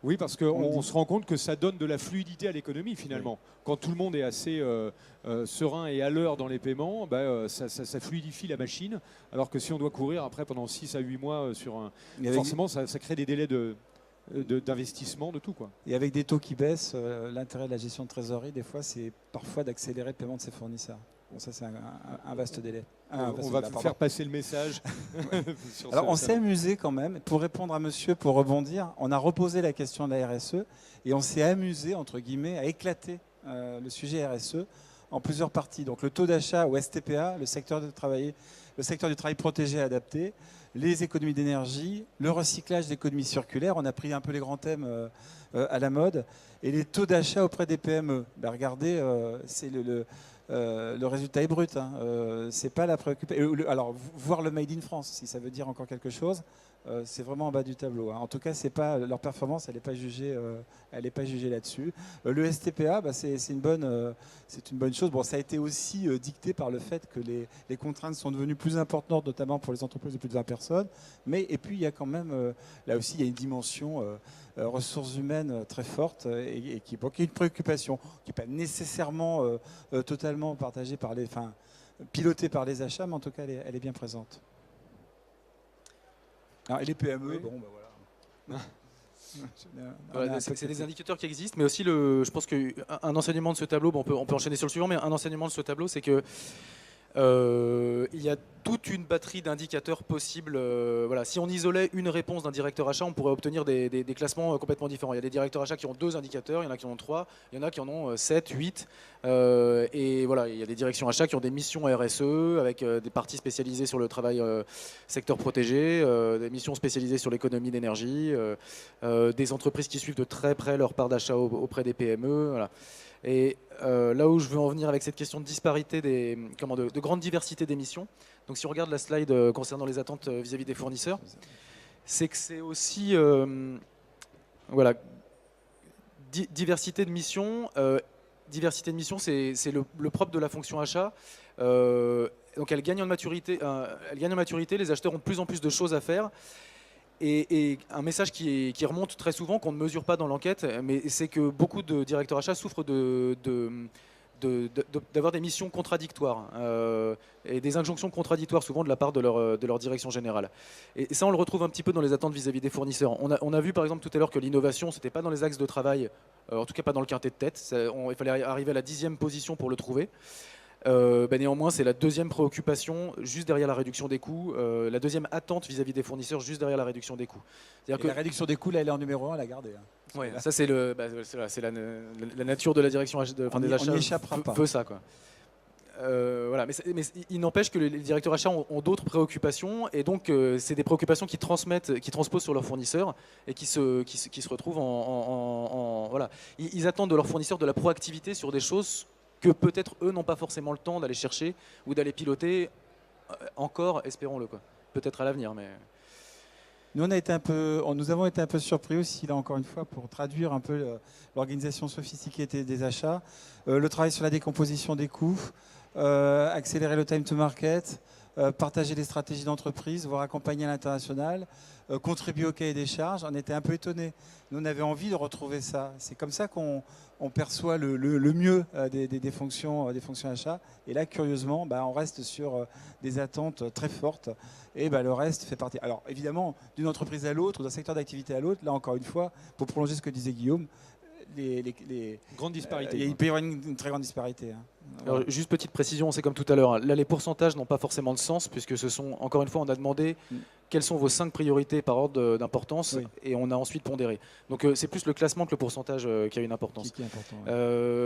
Oui, parce qu'on se rend compte que ça donne de la fluidité à l'économie finalement. Oui. Quand tout le monde est assez serein et à l'heure dans les paiements, ça fluidifie la machine. Alors que si on doit courir après pendant 6 à 8 mois forcément ça crée des délais d'investissement, de tout, quoi. Et avec des taux qui baissent, l'intérêt de la gestion de trésorerie, des fois, c'est parfois d'accélérer le paiement de ses fournisseurs. Bon, ça, c'est un vaste délai. On va faire passer le message. Alors, on s'est amusé quand même. Pour répondre à monsieur, pour rebondir, on a reposé la question de la RSE et on s'est amusé, entre guillemets, à éclater le sujet RSE en plusieurs parties. Donc, le taux d'achat au STPA, le secteur du travail protégé et adapté, les économies d'énergie, le recyclage d'économies circulaires. On a pris un peu les grands thèmes à la mode. Et les taux d'achat auprès des PME. Ben, regardez, c'est le résultat est brut, hein. C'est pas la préoccupation. Alors, voir le Made in France, si ça veut dire encore quelque chose, c'est vraiment en bas du tableau. En tout cas, c'est pas, leur performance, elle n'est pas jugée, là-dessus. Le STPA, c'est une bonne chose. Bon, ça a été aussi dicté par le fait que les contraintes sont devenues plus importantes, notamment pour les entreprises de plus de 20 personnes. Et puis, il y a quand même, là aussi, il y a une dimension ressources humaines très forte et qui est une préoccupation qui n'est pas nécessairement totalement partagée pilotée par les achats, mais en tout cas, elle est bien présente. Et les PME, oui. Voilà. C'est des indicateurs qui existent, mais aussi je pense qu'un enseignement de ce tableau, on peut enchaîner sur le suivant, mais un enseignement de ce tableau, c'est que il y a toute une batterie d'indicateurs possibles. Voilà. Si on isolait une réponse d'un directeur achat, on pourrait obtenir des classements complètement différents. Il y a des directeurs achats qui ont 2 indicateurs, il y en a qui en ont 3, il y en a qui en ont 7, 8. Et voilà, il y a des directions achats qui ont des missions RSE avec des parties spécialisées sur le travail secteur protégé, des missions spécialisées sur l'économie d'énergie, des entreprises qui suivent de très près leur part d'achat auprès des PME. Voilà. Et là où je veux en venir avec cette question de disparité, de grande diversité des missions, donc si on regarde la slide concernant les attentes vis-à-vis des fournisseurs, c'est que c'est aussi voilà, diversité de missions. Diversité de missions, c'est le propre de la fonction achat. Donc elle gagne en maturité. Les acheteurs ont de plus en plus de choses à faire. Et un message qui remonte très souvent, qu'on ne mesure pas dans l'enquête, mais c'est que beaucoup de directeurs achats souffrent d'avoir des missions contradictoires et des injonctions contradictoires souvent de la part de leur direction générale. Et ça, on le retrouve un petit peu dans les attentes vis-à-vis des fournisseurs. On a vu par exemple tout à l'heure que l'innovation, c'était pas dans les axes de travail, en tout cas pas dans le quintet de tête. Il fallait arriver à la 10e position pour le trouver. Néanmoins, c'est la deuxième préoccupation, juste derrière la réduction des coûts, la deuxième attente vis-à-vis des fournisseurs, juste derrière la réduction des coûts. La réduction des coûts, là, elle est en numéro 1, elle a gardé. Ouais, ça c'est la nature de la direction des achats. On n'y échappera pas. Veut ça, quoi. Voilà, mais il n'empêche que les directeurs achats ont d'autres préoccupations, et donc c'est des préoccupations qui transposent sur leurs fournisseurs et qui se retrouvent voilà. Ils attendent de leurs fournisseurs de la proactivité sur des choses que peut-être eux n'ont pas forcément le temps d'aller chercher ou d'aller piloter encore, espérons-le, quoi. Peut-être à l'avenir, mais... Nous avons été un peu surpris aussi, là encore une fois, pour traduire un peu l'organisation sophistiquée des achats, le travail sur la décomposition des coûts, accélérer le time to market, partager les stratégies d'entreprise, voire accompagner à l'international, contribuer au cahier des charges. On était un peu étonnés. Nous, on avait envie de retrouver ça. C'est comme ça qu'on perçoit le mieux des fonctions achats. Et là, curieusement, on reste sur des attentes très fortes. Et le reste fait partie. Alors, évidemment, d'une entreprise à l'autre, d'un secteur d'activité à l'autre, là, encore une fois, pour prolonger ce que disait Guillaume, grande disparité. Il peut y avoir une très grande disparité. Alors, juste petite précision, c'est comme tout à l'heure. Là, les pourcentages n'ont pas forcément de sens, puisque ce sont, encore une fois, on a demandé quelles sont vos 5 priorités par ordre d'importance, et on a ensuite pondéré. Donc c'est plus le classement que le pourcentage qui a une importance. Qui est important,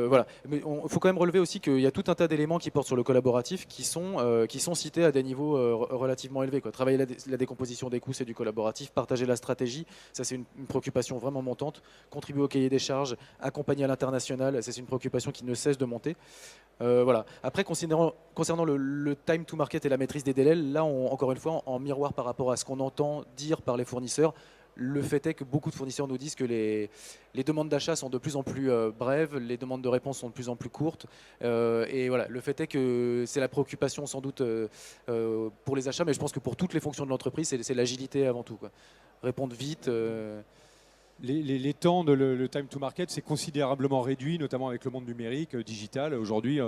voilà. Mais il faut quand même relever aussi qu'il y a tout un tas d'éléments qui portent sur le collaboratif qui sont cités à des niveaux relativement élevés, quoi. Travailler la décomposition des coûts, c'est du collaboratif. Partager la stratégie, ça c'est une préoccupation vraiment montante. Contribuer au cahier des charges, accompagner à l'international, c'est une préoccupation qui ne cesse de monter. Voilà. Après, concernant le time to market et la maîtrise des délais, là, encore une fois, en miroir par rapport à ce qu'on entend dire par les fournisseurs, le fait est que beaucoup de fournisseurs nous disent que les demandes d'achat sont de plus en plus brèves, les demandes de réponse sont de plus en plus courtes. Et voilà, le fait est que c'est la préoccupation sans doute pour les achats, mais je pense que pour toutes les fonctions de l'entreprise, c'est l'agilité avant tout, quoi. Répondre vite. Les temps le time to market s'est considérablement réduit, notamment avec le monde numérique, digital. Aujourd'hui,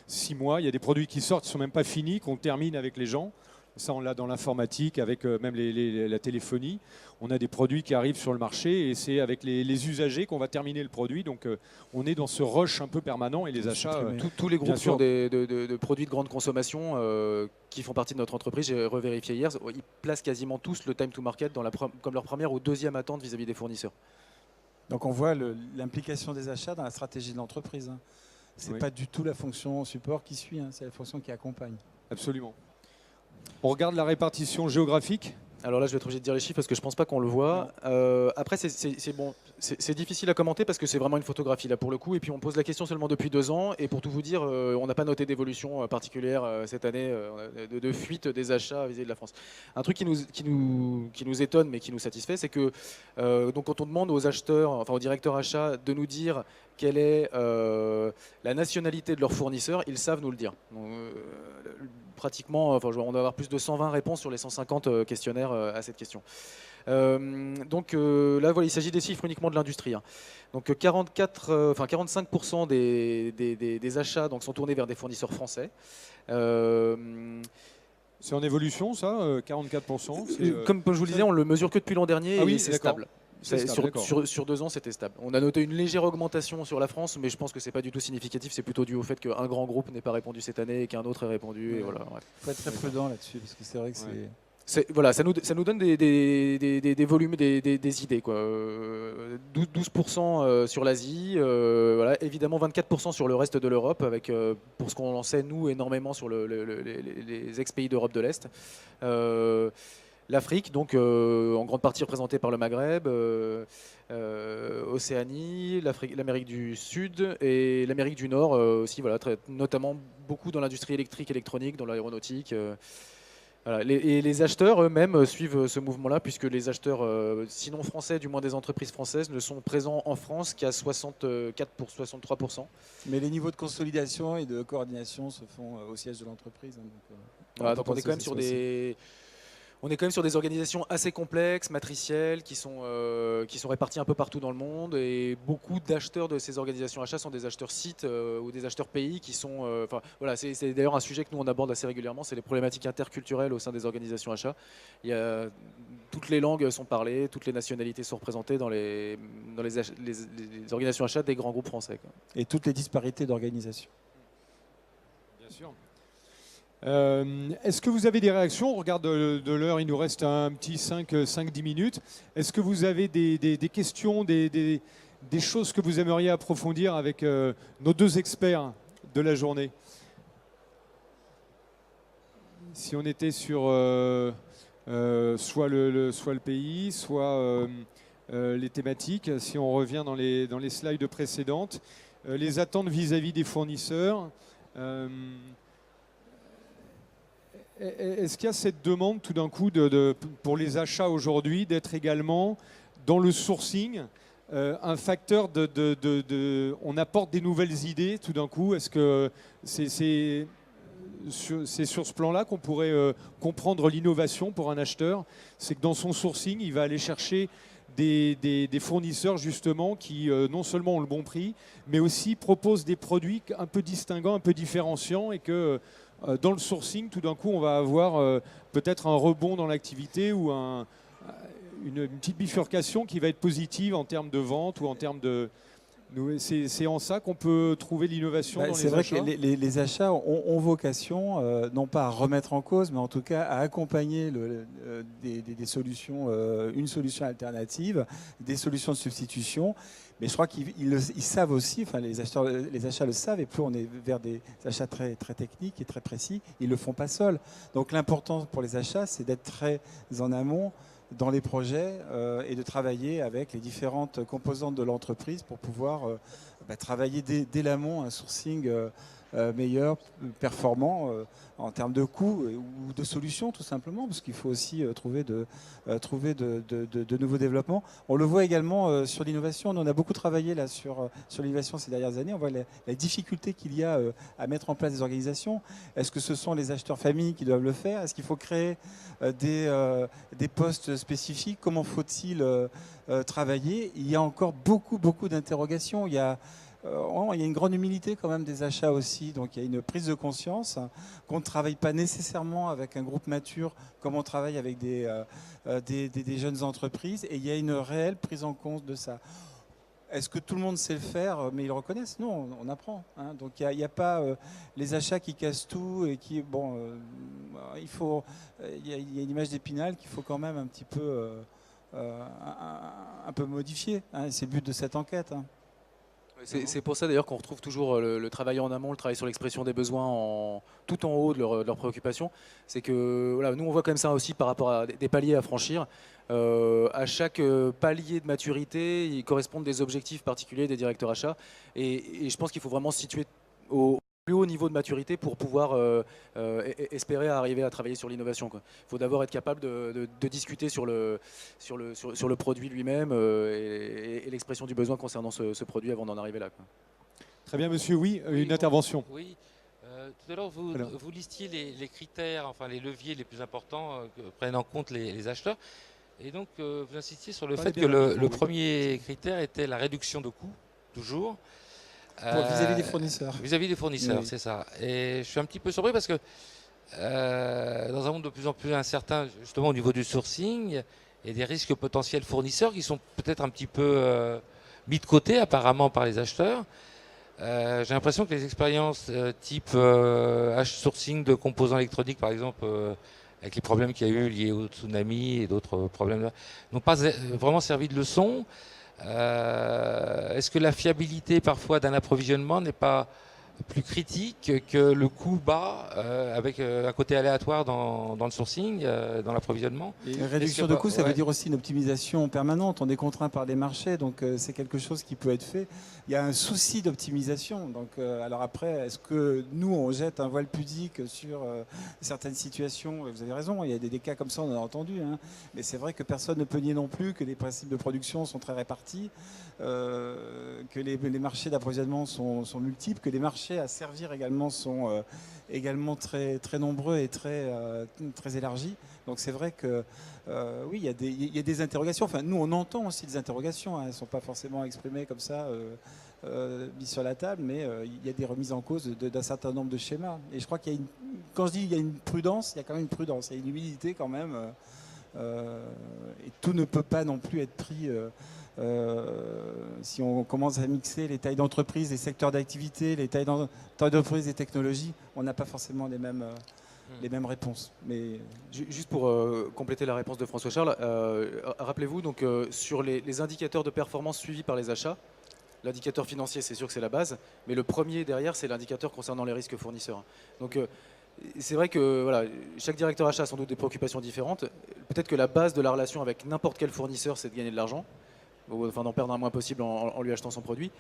6 mois, il y a des produits qui sortent, qui ne sont même pas finis, qu'on termine avec les gens. Ça, on l'a dans l'informatique, avec même la téléphonie. On a des produits qui arrivent sur le marché et c'est avec les usagers qu'on va terminer le produit. Donc, on est dans ce rush un peu permanent et les achats... Tous les groupes sur de produits de grande consommation qui font partie de notre entreprise, j'ai revérifié hier, ils placent quasiment tous le time to market comme leur première ou deuxième attente vis-à-vis des fournisseurs. Donc, on voit l'implication des achats dans la stratégie de l'entreprise. Ce n'est pas du tout la fonction support qui suit, c'est la fonction qui accompagne. Absolument. On regarde la répartition géographique. Alors là, je vais être obligé de dire les chiffres parce que je pense pas qu'on le voit. Après, c'est difficile à commenter parce que c'est vraiment une photographie là pour le coup. Et puis on pose la question seulement depuis 2 ans. Et pour tout vous dire, on n'a pas noté d'évolution particulière cette année de fuite des achats vis-à-vis de la France. Un truc qui nous étonne mais qui nous satisfait, c'est que donc quand on demande aux acheteurs, enfin aux directeurs achats, de nous dire quelle est la nationalité de leurs fournisseurs, ils savent nous le dire. Donc, pratiquement, enfin, on doit avoir plus de 120 réponses sur les 150 questionnaires à cette question. Donc là, voilà, il s'agit des chiffres uniquement de l'industrie. Hein. Donc 45% des achats donc, sont tournés vers des fournisseurs français. C'est en évolution, ça, 44%. Comme je vous le disais, on le mesure que depuis l'an dernier et c'est stable. Sur 2 ans, c'était stable. On a noté une légère augmentation sur la France, mais je pense que c'est pas du tout significatif. C'est plutôt dû au fait qu'un grand groupe n'ait pas répondu cette année et qu'un autre ait répondu. Et voilà, ouais. Faut être très prudent là-dessus, parce que c'est vrai que Voilà, ça nous donne des volumes, des idées. Quoi. 12% sur l'Asie, voilà, évidemment 24% sur le reste de l'Europe, avec, pour ce qu'on en sait, nous, énormément sur les ex-pays d'Europe de l'Est. L'Afrique, donc en grande partie représentée par le Maghreb, Océanie, l'Amérique du Sud et l'Amérique du Nord aussi, voilà, notamment beaucoup dans l'industrie électrique, électronique, dans l'aéronautique. Voilà. Et les acheteurs eux-mêmes suivent ce mouvement-là, puisque les acheteurs, sinon français, du moins des entreprises françaises, ne sont présents en France qu'à 63%. Mais les niveaux de consolidation et de coordination se font au siège de l'entreprise. Hein, voilà, donc on est quand même sur on est quand même sur des organisations assez complexes, matricielles, qui sont réparties un peu partout dans le monde. Et beaucoup d'acheteurs de ces organisations achats sont des acheteurs sites ou des acheteurs pays qui sont. Voilà, c'est d'ailleurs un sujet que nous on aborde assez régulièrement, c'est les problématiques interculturelles au sein des organisations achats. Toutes les langues sont parlées, toutes les nationalités sont représentées dans les organisations achats des grands groupes français. Quoi. Et toutes les disparités d'organisation. Bien sûr. Est-ce que vous avez des réactions? On regarde de l'heure, il nous reste un petit 5-10 minutes. Est-ce que vous avez des questions, des choses que vous aimeriez approfondir avec nos deux experts de la journée? Si on était sur soit le pays, soit les thématiques, si on revient dans les slides précédentes, les attentes vis-à-vis des fournisseurs. Est-ce qu'il y a cette demande tout d'un coup pour les achats aujourd'hui d'être également dans le sourcing un facteur on apporte des nouvelles idées tout d'un coup? Est-ce que c'est sur ce plan-là qu'on pourrait comprendre l'innovation pour un acheteur? C'est que dans son sourcing, il va aller chercher des fournisseurs justement qui non seulement ont le bon prix, mais aussi proposent des produits un peu distinguants, un peu différenciants, et que dans le sourcing, tout d'un coup, on va avoir peut-être un rebond dans l'activité ou une petite bifurcation qui va être positive en termes de vente ou en termes de... C'est en ça qu'on peut trouver l'innovation dans les achats. C'est vrai que les achats ont vocation, non pas à remettre en cause, mais en tout cas à accompagner des solutions, une solution alternative, des solutions de substitution. Mais je crois qu'ils savent aussi, enfin les achats le savent, et plus on est vers des achats très, très techniques et très précis, ils ne le font pas seuls. Donc l'important pour les achats, c'est d'être très en amont dans les projets et de travailler avec les différentes composantes de l'entreprise pour pouvoir travailler dès l'amont un sourcing meilleur, performant en termes de coûts ou de solutions tout simplement, parce qu'il faut aussi trouver de nouveaux développements. On le voit également sur l'innovation. On a beaucoup travaillé là sur l'innovation ces dernières années. On voit la difficulté qu'il y a à mettre en place des organisations. Est-ce que ce sont les acheteurs familles qui doivent le faire? Est-ce qu'il faut créer des postes spécifiques? Comment faut-il travailler? Il y a encore beaucoup d'interrogations. Il y a une grande humilité quand même des achats aussi, donc il y a une prise de conscience qu'on ne travaille pas nécessairement avec un groupe mature comme on travaille avec des jeunes entreprises, et il y a une réelle prise en compte de ça. Est-ce que tout le monde sait le faire, mais ils le reconnaissent? Non, on apprend. Hein. Donc il n'y a pas les achats qui cassent tout et qui... il y a une image d'Épinal qu'il faut quand même un petit peu, un peu modifier. Hein. C'est le but de cette enquête. Hein. C'est pour ça d'ailleurs qu'on retrouve toujours le travail en amont, le travail sur l'expression des besoins tout en haut de leurs préoccupations. C'est que voilà, nous on voit quand même ça aussi par rapport à des paliers à franchir. À chaque palier de maturité, il correspondent des objectifs particuliers des directeurs achats. Et je pense qu'il faut vraiment se situer au plus haut niveau de maturité pour pouvoir espérer arriver à travailler sur l'innovation. Il faut d'abord être capable de discuter sur le produit lui-même et l'expression du besoin concernant ce produit avant d'en arriver là. Très bien, monsieur. Oui, une intervention. Oui. Tout à l'heure, vous listiez les critères, enfin les leviers les plus importants que prennent en compte les acheteurs. Et donc, vous insistiez sur le fait que le premier critère était la réduction de coûts, toujours. Vis-à-vis des fournisseurs. Vis-à-vis des fournisseurs, Oui. c'est ça. Et je suis un petit peu surpris parce que dans un monde de plus en plus incertain, justement au niveau du sourcing, il y a des risques potentiels fournisseurs qui sont peut-être un petit peu mis de côté apparemment par les acheteurs. J'ai l'impression que les expériences type sourcing de composants électroniques, par exemple, avec les problèmes qu'il y a eu liés au tsunami et d'autres problèmes, n'ont pas vraiment servi de leçon. Est-ce que la fiabilité parfois d'un approvisionnement n'est pas plus critique que le coût bas avec un côté aléatoire dans le sourcing, dans l'approvisionnement? Réduction de coûts, ça veut dire aussi une optimisation permanente. On est contraint par les marchés, donc c'est quelque chose qui peut être fait. Il y a un souci d'optimisation. Donc, alors après, est-ce que nous, on jette un voile pudique sur certaines situations? Vous avez raison, il y a des cas comme ça, on en a entendu. Hein. Mais c'est vrai que personne ne peut nier non plus que les principes de production sont très répartis, que les marchés d'approvisionnement sont multiples, que les marchés à servir également sont également très, très nombreux et très, très élargis. Donc c'est vrai que oui, il y a des interrogations. Enfin, nous, on entend aussi des interrogations. Hein. Elles ne sont pas forcément exprimées comme ça, mises sur la table, mais il y a des remises en cause d'un certain nombre de schémas. Et je crois qu'il y a quand je dis il y a une prudence, il y a quand même une prudence. Il y a une humilité quand même. Et tout ne peut pas non plus être pris... si on commence à mixer les tailles d'entreprise, les secteurs d'activité, les tailles d'entreprise et technologies, on n'a pas forcément les mêmes réponses. Mais... Juste pour compléter la réponse de François Charles, rappelez-vous donc sur les indicateurs de performance suivis par les achats, l'indicateur financier c'est sûr que c'est la base, mais le premier derrière c'est l'indicateur concernant les risques fournisseurs. Donc c'est vrai que voilà, chaque directeur achat a sans doute des préoccupations différentes. Peut-être que la base de la relation avec n'importe quel fournisseur c'est de gagner de l'argent, enfin d'en perdre un moins possible en lui achetant son produit,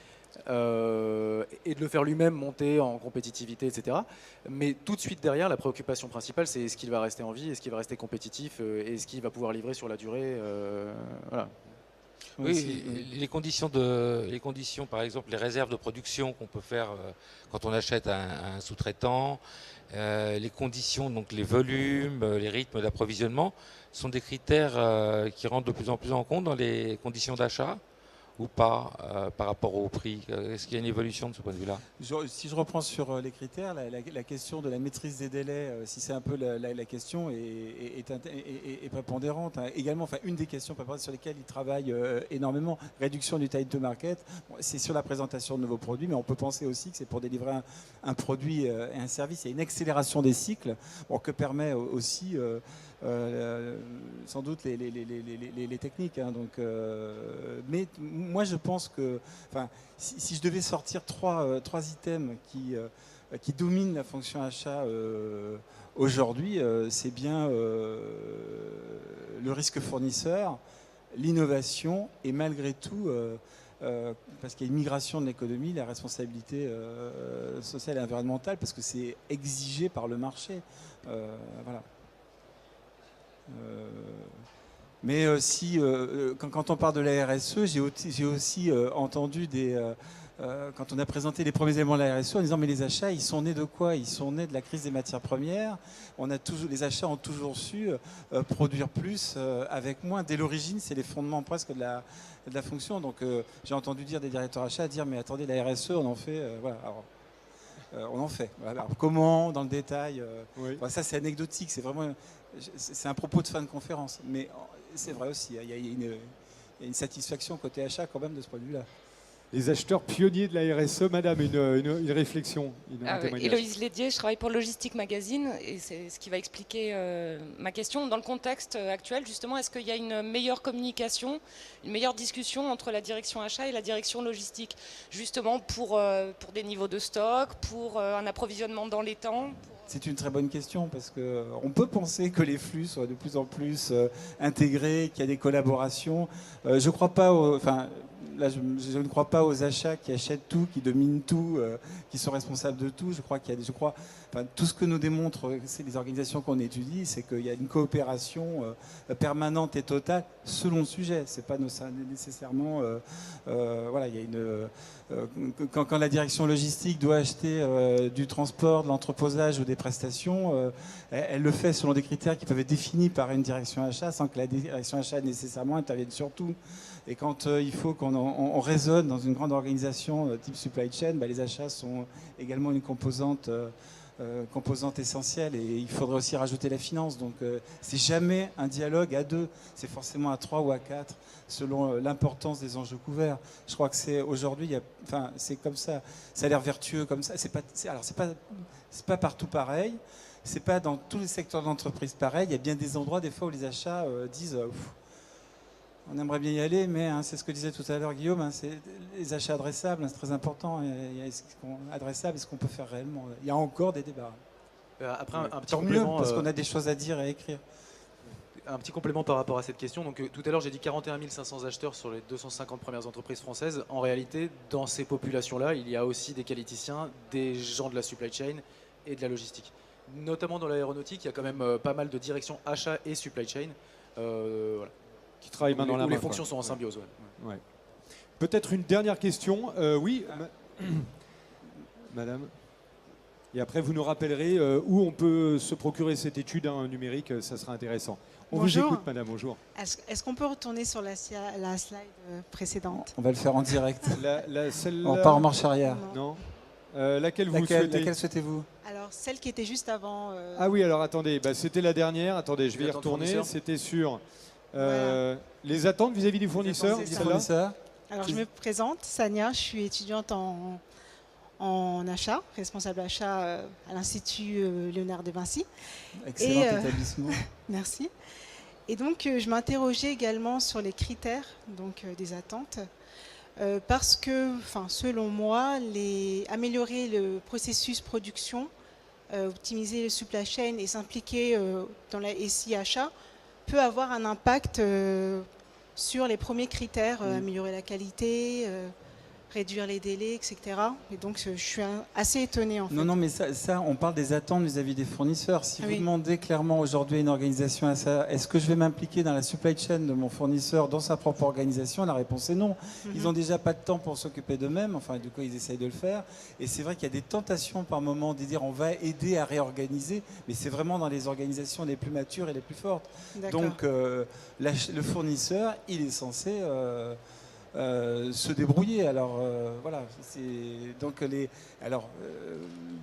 et de le faire lui-même monter en compétitivité, etc. Mais tout de suite derrière, la préoccupation principale, c'est est-ce qu'il va rester en vie, est-ce qu'il va rester compétitif, et est-ce qu'il va pouvoir livrer sur la durée. Voilà. Oui, les conditions, par exemple, les réserves de production qu'on peut faire quand on achète un sous-traitant, les conditions, donc les volumes, les rythmes d'approvisionnement, sont des critères qui rentrent de plus en plus en compte dans les conditions d'achat ou pas par rapport au prix? Est-ce qu'il y a une évolution de ce point de vue-là? Si je reprends sur les critères, la question de la maîtrise des délais, si c'est un peu la question, est prépondérante. Hein. Également, enfin, une des questions prépondérantes sur lesquelles ils travaillent énormément, réduction du time to market, bon, c'est sur la présentation de nouveaux produits, mais on peut penser aussi que c'est pour délivrer un produit et un service. Il y a une accélération des cycles que permet aussi... sans doute les techniques. Hein, donc, mais moi, je pense que si je devais sortir trois items qui dominent la fonction achat aujourd'hui, c'est bien le risque fournisseur, l'innovation et malgré tout, parce qu'il y a une migration de l'économie, la responsabilité sociale et environnementale, parce que c'est exigé par le marché. Voilà. Mais quand on parle de la RSE, j'ai aussi entendu quand on a présenté les premiers éléments de la RSE en disant mais les achats, ils sont nés de quoi? Ils sont nés de la crise des matières premières. Les achats ont toujours su produire plus avec moins. Dès l'origine, c'est les fondements presque de la fonction. Donc j'ai entendu dire des directeurs achats dire mais attendez, la RSE, on en fait... voilà. Alors, on en fait. Voilà. Alors, comment, dans le détail Oui. Ça, c'est anecdotique. C'est un propos de fin de conférence. Mais c'est vrai aussi. Il y a une satisfaction côté achat quand même de ce point de vue-là. les acheteurs pionniers de la RSE. Madame, une réflexion, un témoignage. Héloïse Lédier, je travaille pour Logistique Magazine et c'est ce qui va expliquer ma question. Dans le contexte actuel, justement, est-ce qu'il y a une meilleure communication, une meilleure discussion entre la direction achat et la direction logistique, justement pour des niveaux de stock, pour un approvisionnement dans les temps? C'est une très bonne question parce qu'on peut penser que les flux soient de plus en plus intégrés, qu'il y a des collaborations. Je crois pas, là, je ne crois pas aux achats qui achètent tout, qui dominent tout, qui sont responsables de tout. Je crois qu'il y a tout ce que nous démontrent les organisations qu'on étudie, c'est qu'il y a une coopération permanente et totale selon le sujet. C'est pas nécessairement, voilà, il y a quand la direction logistique doit acheter du transport, de l'entreposage ou des prestations, elle le fait selon des critères qui peuvent être définis par une direction achat, sans que la direction achat nécessairement intervienne sur tout. Et quand il faut qu'on raisonne dans une grande organisation type supply chain, les achats sont également une composante essentielle, et il faudrait aussi rajouter la finance. Donc c'est jamais un dialogue à deux, c'est forcément à 3 ou à 4 selon l'importance des enjeux couverts. Je crois que c'est aujourd'hui, c'est comme ça, ça a l'air vertueux comme ça. C'est pas partout pareil, c'est pas dans tous les secteurs d'entreprise pareil. Il y a bien des endroits des fois où les achats disent on aimerait bien y aller, mais c'est ce que disait tout à l'heure Guillaume, c'est les achats adressables, c'est très important. Adressables, est-ce qu'on peut faire réellement? Il y a encore des débats. Après, un petit Tant mieux, complément, parce qu'on a des choses à dire et à écrire. Un petit complément par rapport à cette question. Donc, tout à l'heure, j'ai dit 41 500 acheteurs sur les 250 premières entreprises françaises. En réalité, dans ces populations-là, il y a aussi des qualiticiens, des gens de la supply chain et de la logistique. Notamment dans l'aéronautique, il y a quand même pas mal de directions achat et supply chain. Voilà. Qui travaillent main dans la main. Où les fonctions sont en symbiose. Ouais. Peut-être une dernière question. Oui, madame. Et après, vous nous rappellerez où on peut se procurer cette étude numérique. Ça sera intéressant. On vous écoute, madame. Bonjour. Est-ce qu'on peut retourner sur la slide précédente? On va le faire en direct. Celle-là. On part en marche arrière. Non. Laquelle vous souhaitez? Laquelle souhaitez-vous? Alors, celle qui était juste avant. Ah oui, alors attendez. C'était la dernière. Attendez, je vais y retourner. C'était sur... Voilà. Les attentes vis-à-vis des fournisseurs, Alors je me présente, Sania, je suis étudiante en achat, responsable achat à l'Institut Léonard de Vinci. Excellent établissement. Merci. Et donc je m'interrogeais également sur les critères des attentes, parce que, selon moi, améliorer le processus production, optimiser le supply chain et s'impliquer dans la SI achat peut avoir un impact sur les premiers critères, améliorer la qualité, réduire les délais, etc. Et donc je suis assez étonnée en fait. Non, mais ça, on parle des attentes vis-à-vis des fournisseurs. Si vous demandez clairement aujourd'hui à une organisation, est-ce que je vais m'impliquer dans la supply chain de mon fournisseur dans sa propre organisation, la réponse est non. Ils n'ont déjà pas de temps pour s'occuper d'eux-mêmes, du coup ils essayent de le faire. Et c'est vrai qu'il y a des tentations par moment de dire on va aider à réorganiser, mais c'est vraiment dans les organisations les plus matures et les plus fortes. Donc le fournisseur, il est censé... se débrouiller. Alors voilà.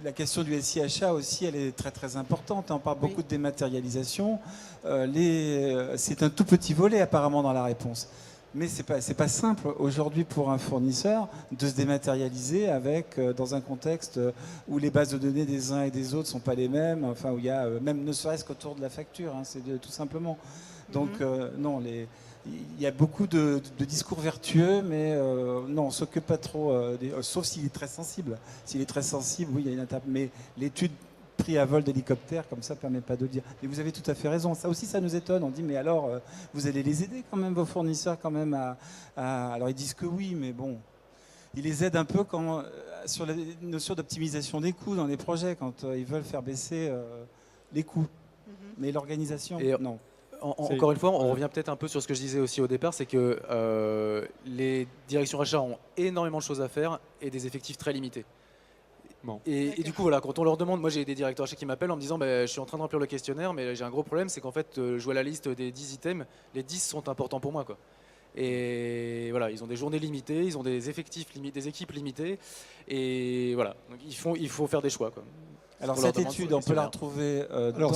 La question du SI-achat aussi, elle est très très importante. On parle beaucoup de dématérialisation. C'est un tout petit volet apparemment dans la réponse. Mais c'est pas simple aujourd'hui pour un fournisseur de se dématérialiser dans un contexte où les bases de données des uns et des autres sont pas les mêmes. Où il y a même ne serait-ce qu'autour de la facture. C'est tout simplement. Donc non, il y a beaucoup de discours vertueux, mais non, on ne s'occupe pas trop, sauf s'il est très sensible. S'il est très sensible, oui, il y a une étape. Mais l'étude prix à vol d'hélicoptère, comme ça, ne permet pas de le dire. Mais vous avez tout à fait raison. Ça aussi, ça nous étonne. On dit, mais alors, vous allez les aider quand même, vos fournisseurs, quand même, Alors, ils disent que oui, mais bon. Ils les aident un peu sur la notion d'optimisation des coûts dans les projets, quand ils veulent faire baisser les coûts. Mais l'organisation, non. Encore une fois, on revient peut-être un peu sur ce que je disais aussi au départ, c'est que les directions achats ont énormément de choses à faire et des effectifs très limités. Bon. Et du coup, voilà, quand on leur demande, moi j'ai des directeurs achats qui m'appellent en me disant je suis en train de remplir le questionnaire, mais j'ai un gros problème, c'est qu'en fait, je vois la liste des 10 items, les 10 sont importants pour moi, quoi. Et voilà, ils ont des journées limitées, ils ont des effectifs limités, des équipes limitées, et voilà, donc il faut faire des choix, quoi. Alors cette étude, on peut la retrouver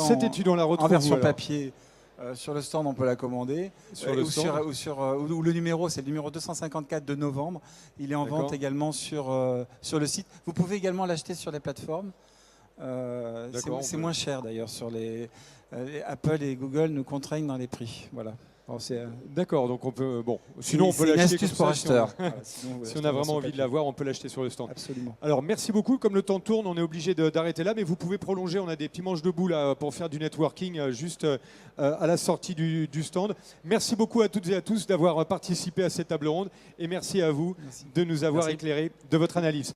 cette étude, on la retrouve en version papier. Sur le stand, on peut la commander. Sur le stand. Ou le numéro, c'est le numéro 254 de novembre. Il est en D'accord. vente également sur le site. Vous pouvez également l'acheter sur les plateformes. D'accord, C'est on peut- moins cher d'ailleurs. Apple et Google nous contraignent dans les prix. Voilà. Alors, D'accord, donc on peut. Bon, sinon on peut c'est une l'acheter astuce comme pour ça, si on- acheteurs. Voilà, sinon, vous Si on l'achetez a dans vraiment son envie de papier. l'avoir, on peut l'acheter sur le stand. Absolument. Alors merci beaucoup. Comme le temps tourne, on est obligé d'arrêter là, mais vous pouvez prolonger. On a des petits manches debout là pour faire du networking juste à la sortie du stand. Merci beaucoup à toutes et à tous d'avoir participé à cette table ronde et merci à vous Merci. de nous avoir Merci. éclairé de votre analyse.